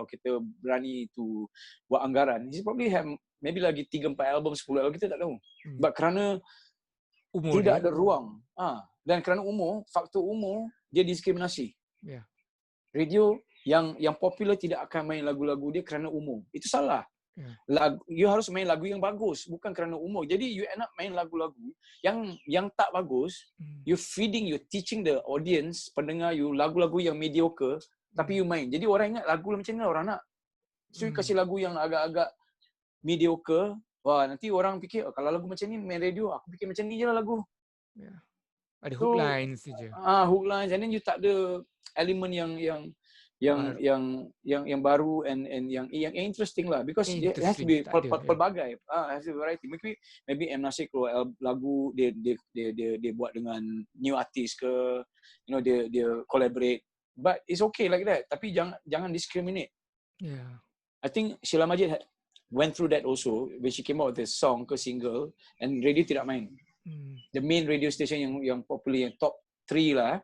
kita berani to buat anggaran. He probably have maybe lagi 3-4 album, 10 album, kita tak tahu. But kerana umur tidak ada ruang. Dan kerana faktor umur, dia diskriminasi. Yeah. Radio yang popular tidak akan main lagu-lagu dia kerana umur. Itu salah. You harus main lagu yang bagus, bukan kerana umur. Jadi you end up main lagu-lagu yang tak bagus. You feeding, you teaching the audience, pendengar you lagu-lagu yang mediocre, tapi you main. Jadi orang ingat lagu macam ni orang nak. So you kasih lagu yang agak-agak mediocre. Wah, nanti orang fikir, kalau lagu macam ni main radio, aku fikir macam ni je lah lagu. Yeah. Ada hook lines saja. Hook lines, and then you tak ada elemen yang baru and yang interesting lah, because it has to be pelbagai, has to be variety. Maybe M. Nasir keluar lagu dia buat dengan new artist ke, dia collaborate, but it's okay like that, tapi jangan discriminate. I think Sheila Majid went through that also when she came out with the song ke single, and radio tidak main. The main radio station yang popular, yang top 3 lah,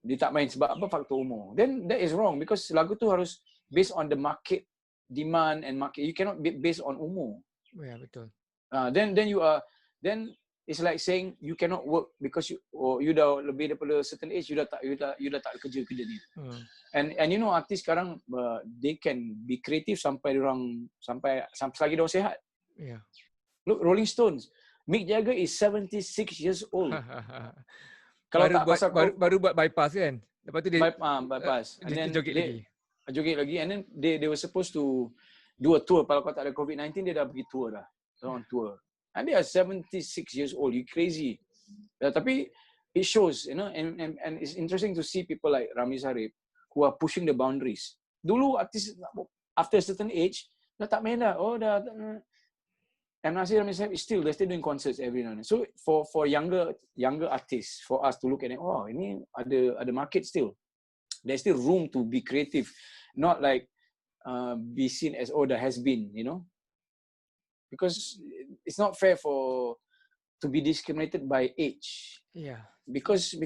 dia tak main sebab apa? Faktor umur. Then that is wrong, because lagu tu harus based on the market demand and market. You cannot be based on umur. Ya, betul. Then it's like saying you cannot work because you dah lebih daripada certain age, you dah tak kerja ni. And artis sekarang they can be creative sampai selagi dia sihat. Yeah. Look, Rolling Stones, Mick Jagger is 76 years old. Kalau baru buat bypass kan. Lepas tu dia bypass. And then joget lagi. And then they were supposed to do a tour. Kalau tak ada COVID-19, dia dah pergi tour dah. On tour. And they are 76 years old. You crazy. Tapi it shows, and it's interesting to see people like Ramli Sarip who are pushing the boundaries. Dulu artis after a certain age dah tak main dah. And Ramli Sarip is they're still doing concerts every now and then. So for younger artists, for us to look at it, ini ada market still. There's still room to be creative, not like be seen as that has been, because it's not fair to be discriminated by age. Yeah. Because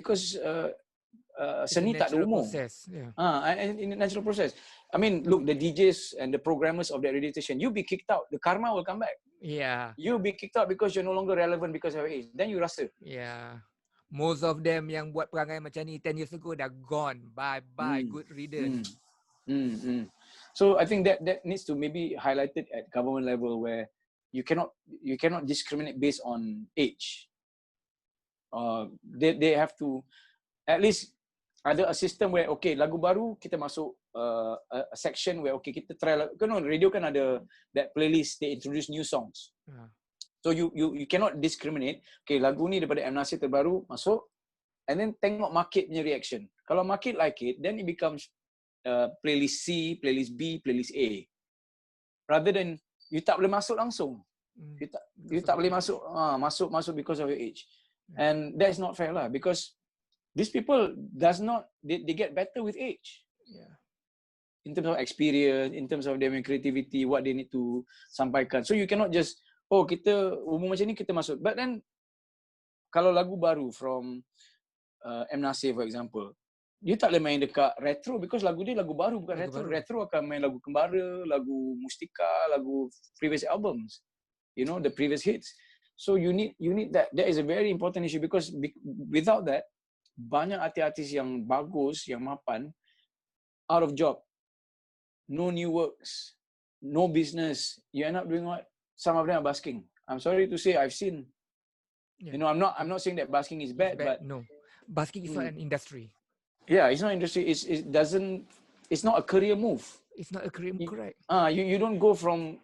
seni tak ada umur. Yeah. And in the natural process. I mean, look, the DJs and the programmers of that radio station, you be kicked out, the karma will come back. Yeah. You be kicked out because you're no longer relevant because of age. Then you rasa. Yeah. Most of them yang buat perangai macam ni 10 years ago dah gone. Bye. Good riddance. So I think that needs to maybe highlighted at government level, where you cannot discriminate based on age. They have to at least ada a system where lagu baru kita masuk a section where kita try, radio kan ada that playlist, they introduce new songs. So you cannot discriminate. Lagu ni daripada M. Nasir terbaru masuk, and then tengok market punya reaction. Kalau market like it, then it becomes playlist C, playlist B, playlist A. Rather than you tak boleh masuk langsung. You tak boleh masuk because of your age. And that's not fair lah, because these people they get better with age. Yeah. In terms of experience, in terms of their creativity, what they need to sampaikan. So you cannot just kita umur macam ni kita masuk. But then kalau lagu baru from M. Nasir for example, dia tak boleh main dekat retro because lagu dia lagu baru, bukan retro. Retro akan main lagu Kembara, lagu Mustika, lagu previous albums. The previous hits. So you need that. That is a very important issue, because without that, banyak artis-artis yang bagus, yang mapan, out of job, no new works, no business. You end up doing what? Some of them are busking. I'm sorry to say, I've seen. Yeah. I'm not saying that busking is bad, but no, busking is not an industry. Yeah, it's not industry. It's it's not a career move. It's not a career, correct. You don't go from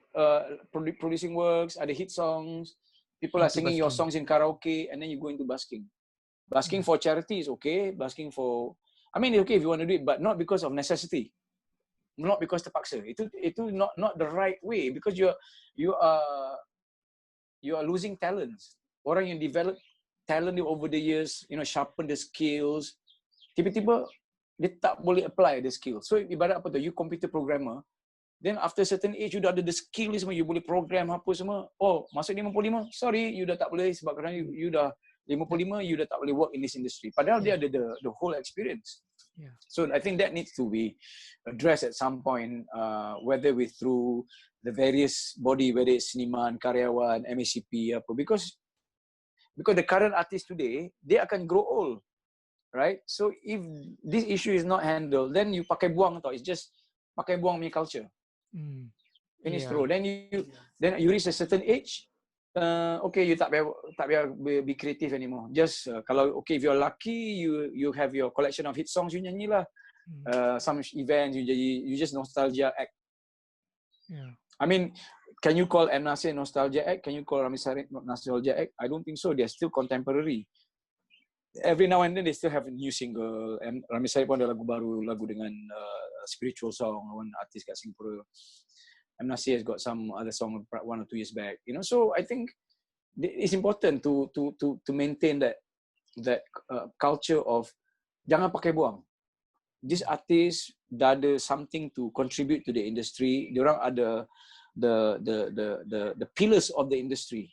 producing works, ada hit songs, people are Into singing your busking. songs in karaoke, and then you go into busking. Busking for charity is okay. Busking for, I mean, okay if you want to do it, but not because of necessity. Not because terpaksa. Itu not the right way, because you are losing talents. Orang yang develop talent over the years, sharpen the skills, tiba-tiba dia tak boleh apply the skill. So ibarat apa tu, you computer programmer, then after certain age you dah ada the skill ni semua, you boleh program apa semua. Oh, masuk 55, sorry, you dah tak boleh sebab kerana you dah 55, you dah tak boleh work in this industry. Padahal dia ada the whole experience. Yeah. So I think that needs to be addressed at some point, whether through the various body, whether it's seniman, karyawan, MACP, apa, because the current artists today, they akan grow old, right? So if this issue is not handled, then you pakai buang tau. It's just pakai buang punya culture. Finish through. Then you reach a certain age, okay, you tak payah be creative anymore. Just kalau if you're lucky, you have your collection of hit songs, you nyanyi lah. Some events, you just nostalgia act. Yeah. I mean, can you call M. Nasir nostalgia act? Can you call Rami Sarip nostalgia act? I don't think so. They're still contemporary. Every now and then they still have a new single. Rami Sarip pun ada lagu baru, lagu dengan spiritual song, one artist kat Singapura. M. Nasir has got some other song 1 or 2 years back. So I think it's important to maintain that culture of jangan pakai buang. These artists dah ada something to contribute to the industry. Diorang ada the pillars of the industry.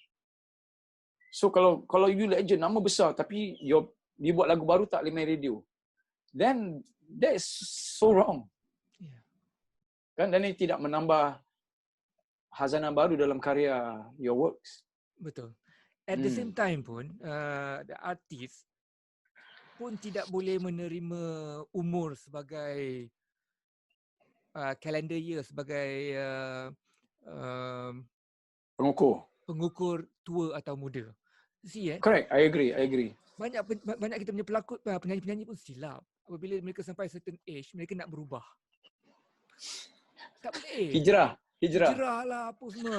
So kalau you legend, nama besar, tapi you buat lagu baru tak boleh main radio, then that is so wrong. Yeah. Kan, dan ini tidak menambah hazanah baru dalam karya your works. Betul. At the same time pun, the artist pun tidak boleh menerima umur sebagai calendar year, sebagai pengukur tua atau muda. See, Correct, I agree. Banyak kita punya pelakon, penyanyi-penyanyi pun silap. Apabila mereka sampai certain age, mereka nak berubah. Tak boleh. Hijrah lah apa semua.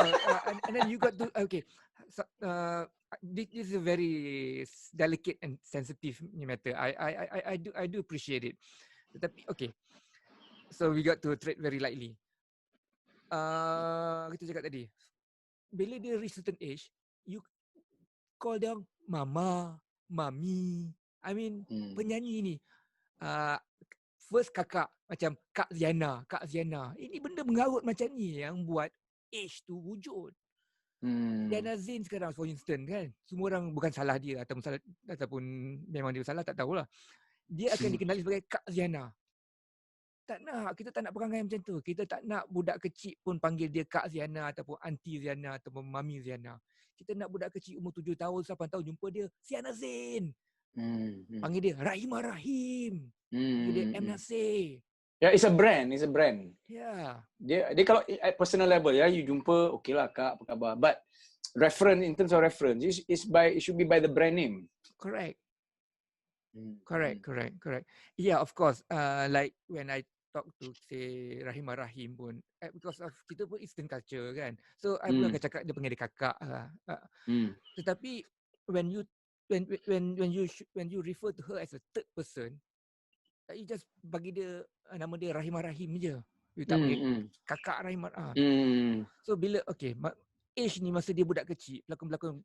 And then you got to, okay. So, this is a very delicate and sensitive matter. I do appreciate it. Tetapi okay. So we got to treat very lightly. Kita cakap tadi, bila dia reach certain age, you call them mama, mami. I mean, penyanyi ni first kakak, macam Kak Ziana. Ini benda mengarut macam ni yang buat age tu wujud. Diana Zain sekarang for instance kan, semua orang, bukan salah dia ataupun memang dia salah, tak tahulah. Dia akan dikenali sebagai Kak Ziana. Kita tak nak perangai macam tu. Kita tak nak budak kecil pun panggil dia Kak Ziana ataupun Aunty Ziana ataupun Mami Ziana. Kita nak budak kecil umur 7 tahun, 8 tahun jumpa dia Ziana Zain. Panggil dia Rahimah Rahim. Panggil dia M. Nasir. Yeah, it's a brand. Yeah. Dia kalau at personal level, you jumpa, okay lah Kak, apa khabar. But reference, in terms of reference, it should be by the brand name. Correct. Yeah, of course. Like when I talk to say Rahimah Rahim pun, because of kita pun Eastern culture kan. So I pun akan cakap dia panggil dia kakak lah. Tetapi when you refer to her as a third person, you just bagi dia nama dia Rahimah Rahim je. You tak panggil kakak Rahimah. So bila age ni masa dia budak kecil, pelakon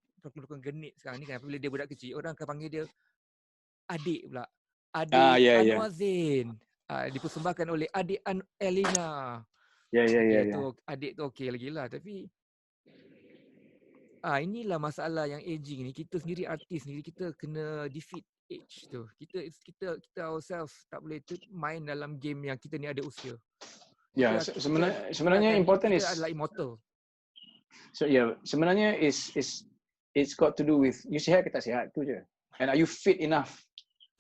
genit sekarang ni kan, bila dia budak kecil, orang akan panggil dia adik pula. Adik Anwar Zain. Dipersembahkan oleh adik Elina. Adik tu okey lagi lah. Tapi inilah masalah yang aging ni. Kita sendiri artis sendiri, kita kena defeat age tu. Kita ourselves tak boleh main dalam game yang kita ni ada usia. Sebenarnya important kita adalah immortal. So sebenarnya it's got to do with you sihat ke tak sihat tu je. And are you fit enough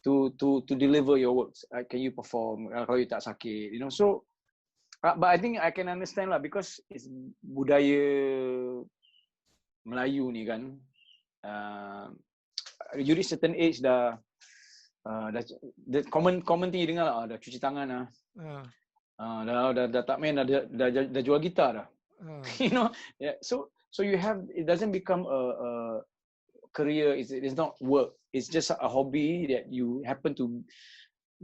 to deliver your works? Can you perform kalau you tak sakit, so but I think I can understand lah, because it's budaya Melayu ni kan, you reach certain age dah the common thing you dengar lah, dah cuci tangan lah, Dah tak main, dah jual gitar dah. You know, yeah. So you have, it doesn't become a career. It's not work. It's just a hobby that you happen to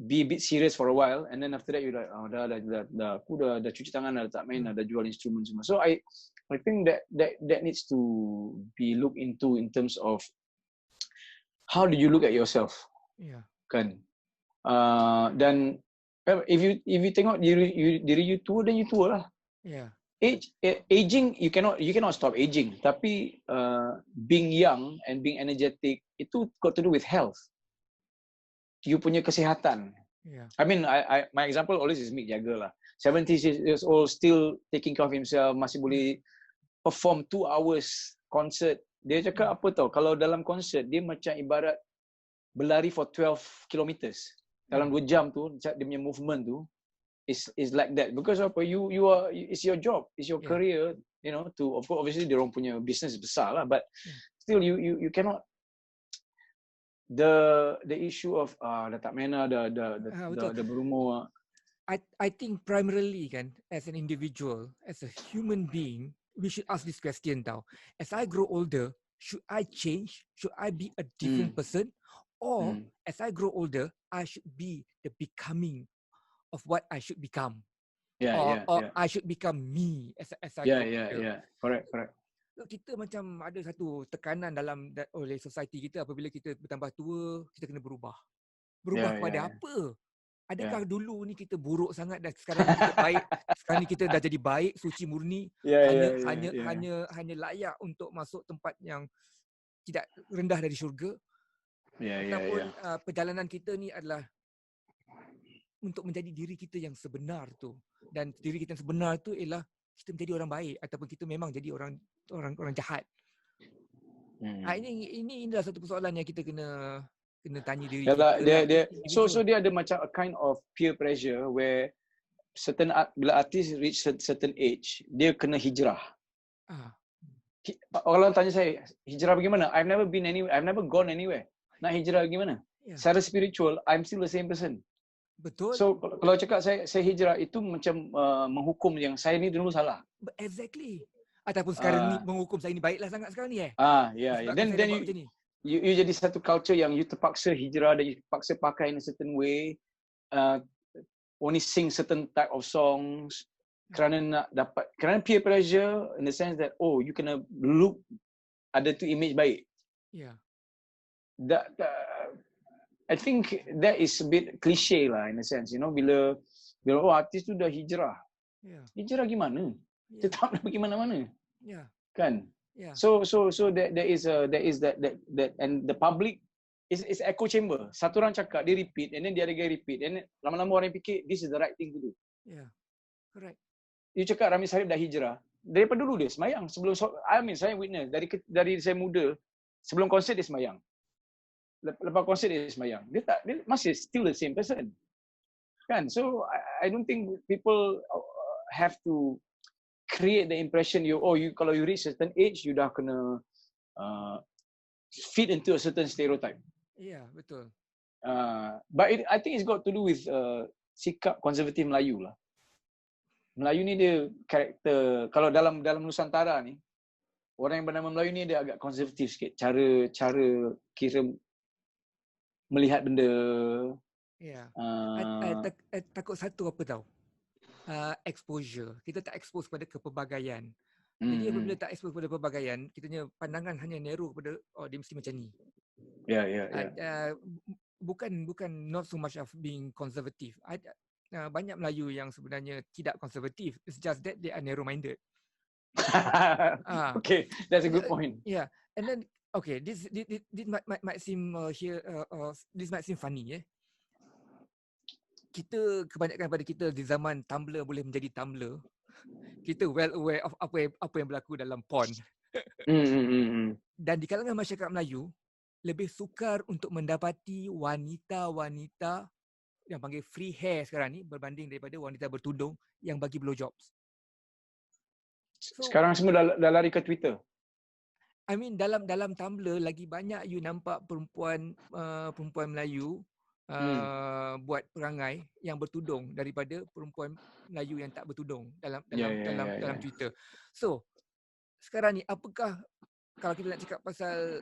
be a bit serious for a while, and then after that you like, aku dah cuci tangan dah tak main, dah jual instrumen semua. So I think that needs to be looked into in terms of how do you look at yourself. Yeah. Kan. Dan if you tengok diri you tua, then you tua lah. Yeah. Aging, you cannot stop aging, tapi being young and being energetic itu got to do with health. You punya kesihatan. Yeah. I mean, my example always is Mick Jagger lah. 70 years old, still taking care of himself, masih boleh perform 2 hours concert. Dia cakap apa tau, kalau dalam concert dia macam ibarat berlari for 12 kilometers. Dalam 2 jam tu, dia punya movement tu is like that, because apa, you are, it's your job, it's your career, you know, to, of course, obviously dia orang punya business besar lah, but still you cannot, the issue of dah tak mena, dah berumur. I think primarily kan, as an individual, as a human being, we should ask this question tau. As I grow older, should I change? Should I be a different person? Or as I grow older, I should be the becoming of what I should become. Or I should become me as I grow older. Correct. So, kita macam ada satu tekanan oleh society kita, apabila kita bertambah tua, kita kena berubah. Kepada apa? Adakah dulu ni kita buruk sangat dan sekarang ni kita baik? Sekarang ni kita dah jadi baik, suci murni, hanya layak untuk masuk tempat yang tidak rendah dari syurga. Ataupun perjalanan kita ni adalah untuk menjadi diri kita yang sebenar tu, dan diri kita yang sebenar tu ialah kita menjadi orang baik ataupun kita memang jadi orang jahat. Ini adalah satu persoalan yang kita kena tanya diri kita. So dia ada macam a kind of peer pressure where bila artis reach certain age, dia kena hijrah. Orang tanya saya, hijrah bagaimana? I've never gone anywhere. Nak hijrah bagaimana? Secara spiritual, I'm still the same person. Betul. So kalau cakap saya hijrah, itu macam menghukum yang saya ni dulu salah. Exactly. Ataupun sekarang ni menghukum saya ni baiklah sangat sekarang ni Then you jadi satu culture yang you terpaksa hijrah dan you terpaksa pakai in a certain way, only sing certain type of songs kerana peer pressure, in the sense that you kena look, ada tu image baik. I think that is a bit cliche lah, in a sense, you know, bila artis tu dah hijrah. Hijrah gimana? Tetap nak pergi mana-mana. Kan? So there is that and the public is echo chamber. Satu orang cakap, dia repeat, and then dia ada guy repeat, and then lama-lama orang fikir this is the right thing to do. Correct. You cakap Rami Sarip dah hijrah. Daripada dulu dia semayang sebelum, saya witness dari saya muda, sebelum konsert dia semayang. Lepas konsert dia semayang. Dia masih still the same person. Kan? So I don't think people have to create the impression kalau you reach certain age, you dah kena fit into a certain stereotype. Betul. But I think it's got to do with sikap konservatif Melayu lah. Melayu ni dia karakter, kalau dalam Nusantara ni, orang yang bernama Melayu ni dia agak konservatif sikit. Cara kira melihat benda. Takut satu apa tahu? Exposure. Kita tak expose pada kepelbagaian. Jadi apabila tak expose pada pelbagaian, kita punya pandangan hanya narrow kepada dia mesti macam ni. Bukan not so much of being conservative. Banyak Melayu yang sebenarnya tidak konservatif. It's just that they are narrow minded. Okay, that's a good point. And then this might seem this might seem funny. Kita kebanyakan pada kita di zaman Tumblr boleh menjadi Tumblr, kita well aware of apa yang berlaku dalam porn. Dan di kalangan masyarakat Melayu lebih sukar untuk mendapati wanita-wanita yang panggil free hair sekarang ni berbanding daripada wanita bertudung yang bagi blowjobs. Sekarang semua dah lari ke Twitter. I mean dalam Tumblr lagi banyak you nampak perempuan Melayu buat perangai yang bertudung daripada perempuan Melayu yang tak bertudung dalam Twitter. So sekarang ni apakah, kalau kita nak cakap pasal,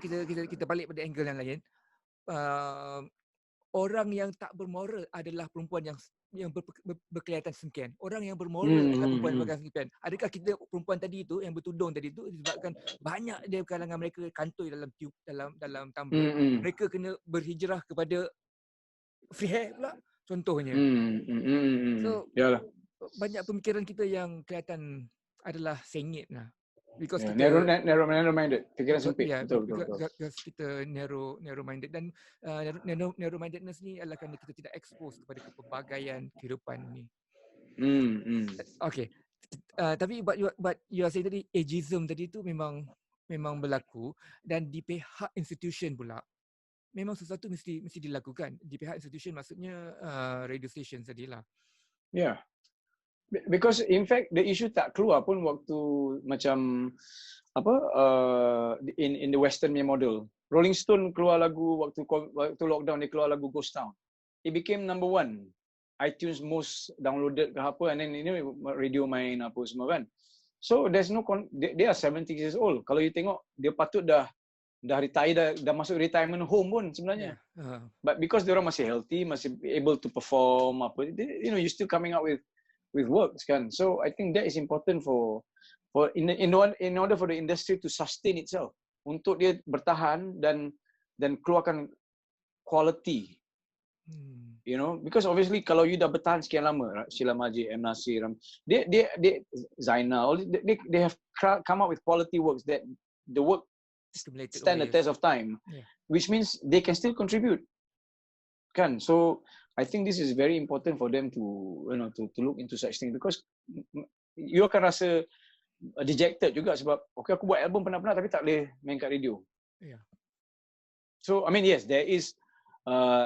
kita balik pada angle yang lain, orang yang tak bermoral adalah perempuan yang berkelihatan sengkian. Orang yang bermoral adalah perempuan yang berkelihatan sengkian. Adakah kita perempuan tadi itu yang bertudung tadi itu disebabkan banyak dia kalangan mereka kantoi dalam Tumblr, mereka kena berhijrah kepada free hair pula contohnya. So banyak pemikiran kita yang kelihatan adalah sengit lah. Because kita narrow minded, fikiran sempit. Betul. Because kita narrow minded, dan narrow mindedness ni adalah kerana kita tidak expose kepada kepelbagaian kehidupan ni. Okay. Tapi but you are saying tadi ageism tadi tu memang berlaku, dan di pihak institution pula memang sesuatu mesti dilakukan. Di pihak institution maksudnya radio station tadilah. Yeah. Because in fact the issue tak keluar pun waktu macam in the western model. Rolling Stone keluar lagu waktu lockdown, dia keluar lagu Ghost Town. It became number 1 iTunes most downloaded ke apa, and then ini radio main apa semua kan. So there's no they are 70 years old. Kalau you tengok dia patut dah retire, dah masuk retirement home pun sebenarnya. But because dia orang masih healthy, masih able to perform apa, you still coming out with works kan. So I think that is important for in order for the industry to sustain itself, untuk dia bertahan dan keluarkan quality. Because obviously kalau you dah bertahan sekian lama, Sheila Majid, M Nasir, they Zainal, they have come up with quality works that the work stand the test of time, which means they can still contribute kan. So I think this is very important for them to look into such thing, because you akan rasa dejected juga sebab okay, aku buat album penat-penat tapi tak boleh main kat radio. So I mean, yes, there is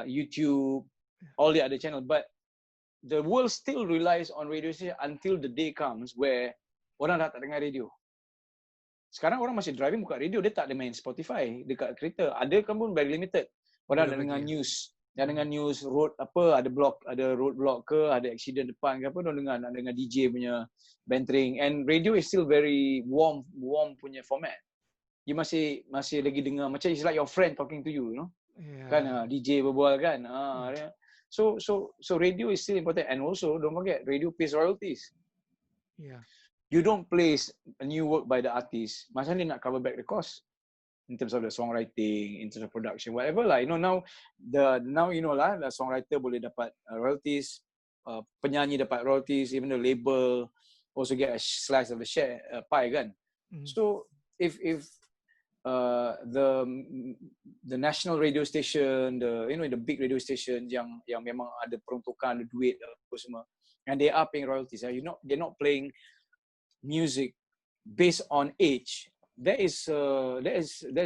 YouTube, all the other channel, but the world still relies on radio station until the day comes where orang dah tak dengar radio. Sekarang orang masih driving buka radio, dia tak ada main Spotify dekat kereta. Ada kan pun very limited. Orang dah dengar news. Yang dengan news road apa, ada road block ke, ada accident depan ke apa, nak dengar DJ punya bantering, and radio is still very warm punya format. You masih lagi dengar macam it's like your friend talking to you, kan, DJ berbual kan. So radio is still important, and also don't forget radio pays royalties. You don't place a new work by the artist, macam dia nak cover back the cost in terms of the songwriting, in terms of production, whatever lah. Now the songwriter boleh dapat royalties, penyanyi dapat royalties, even the label also get a slice of the share pie kan. So if the national radio station, the big radio station yang memang ada peruntukan, ada duit apa semua, and they are paying royalties, they're not playing music based on age. That is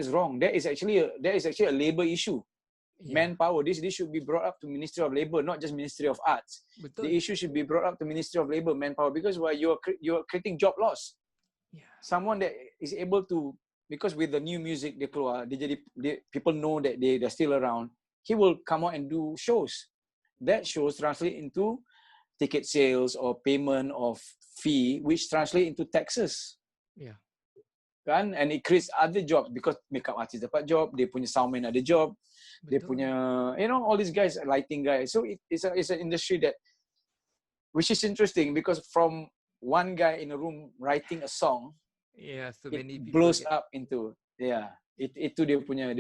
wrong. That is actually a labor issue. Manpower. This should be brought up to Ministry of Labor, not just Ministry of Arts. Betul. The issue should be brought up to Ministry of Labor, manpower, because you are creating job loss. Someone that is able to, because with the new music they keluar, people know that they're still around. He will come out and do shows. That shows translate into ticket sales or payment of fee, which translate into taxes. Kan, and it creates other jobs, because makeup artist dapat job, dia punya soundman ada job. Betul. Dia punya all these guys, lighting guys. So it's an industry that, which is interesting, because from one guy in a room writing a song, so it many blows up into itu dia punya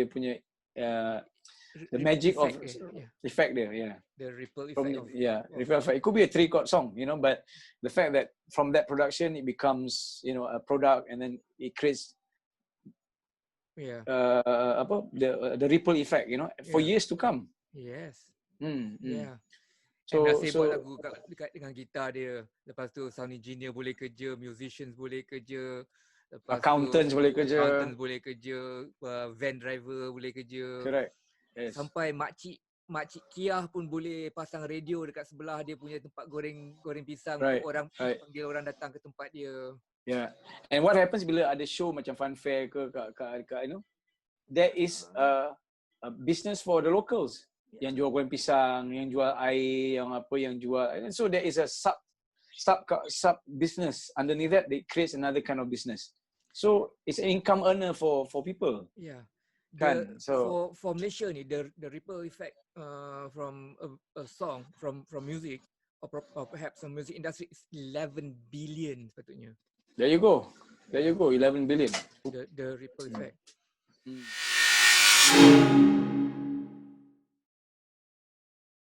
the magic effect, of effect there, the ripple effect ripple effect. It could be a 3-chord song, but the fact that from that production it becomes a product, and then it creates the ripple effect, for years to come. So Nasir buat lagu dekat dengan gitar dia, lepas tu sound engineer boleh kerja, musicians boleh kerja, lepas accountants boleh kerja, van driver boleh kerja. Correct. Yes. Sampai makcik Kiah pun boleh pasang radio dekat sebelah dia punya tempat goreng pisang, untuk orang panggil orang datang ke tempat dia. And what happens bila ada show macam fun fair ke there is a business for the locals. yang jual goreng pisang, yang jual air, yang apa, yang jual. And so there is a sub business underneath that. It creates another kind of business. So it's an income earner for people. Yeah. Kan? So for Malaysia ni, the ripple effect from a song, from music, or perhaps some music industry is 11 billion sepatutnya. there you go, 11 billion. The ripple effect.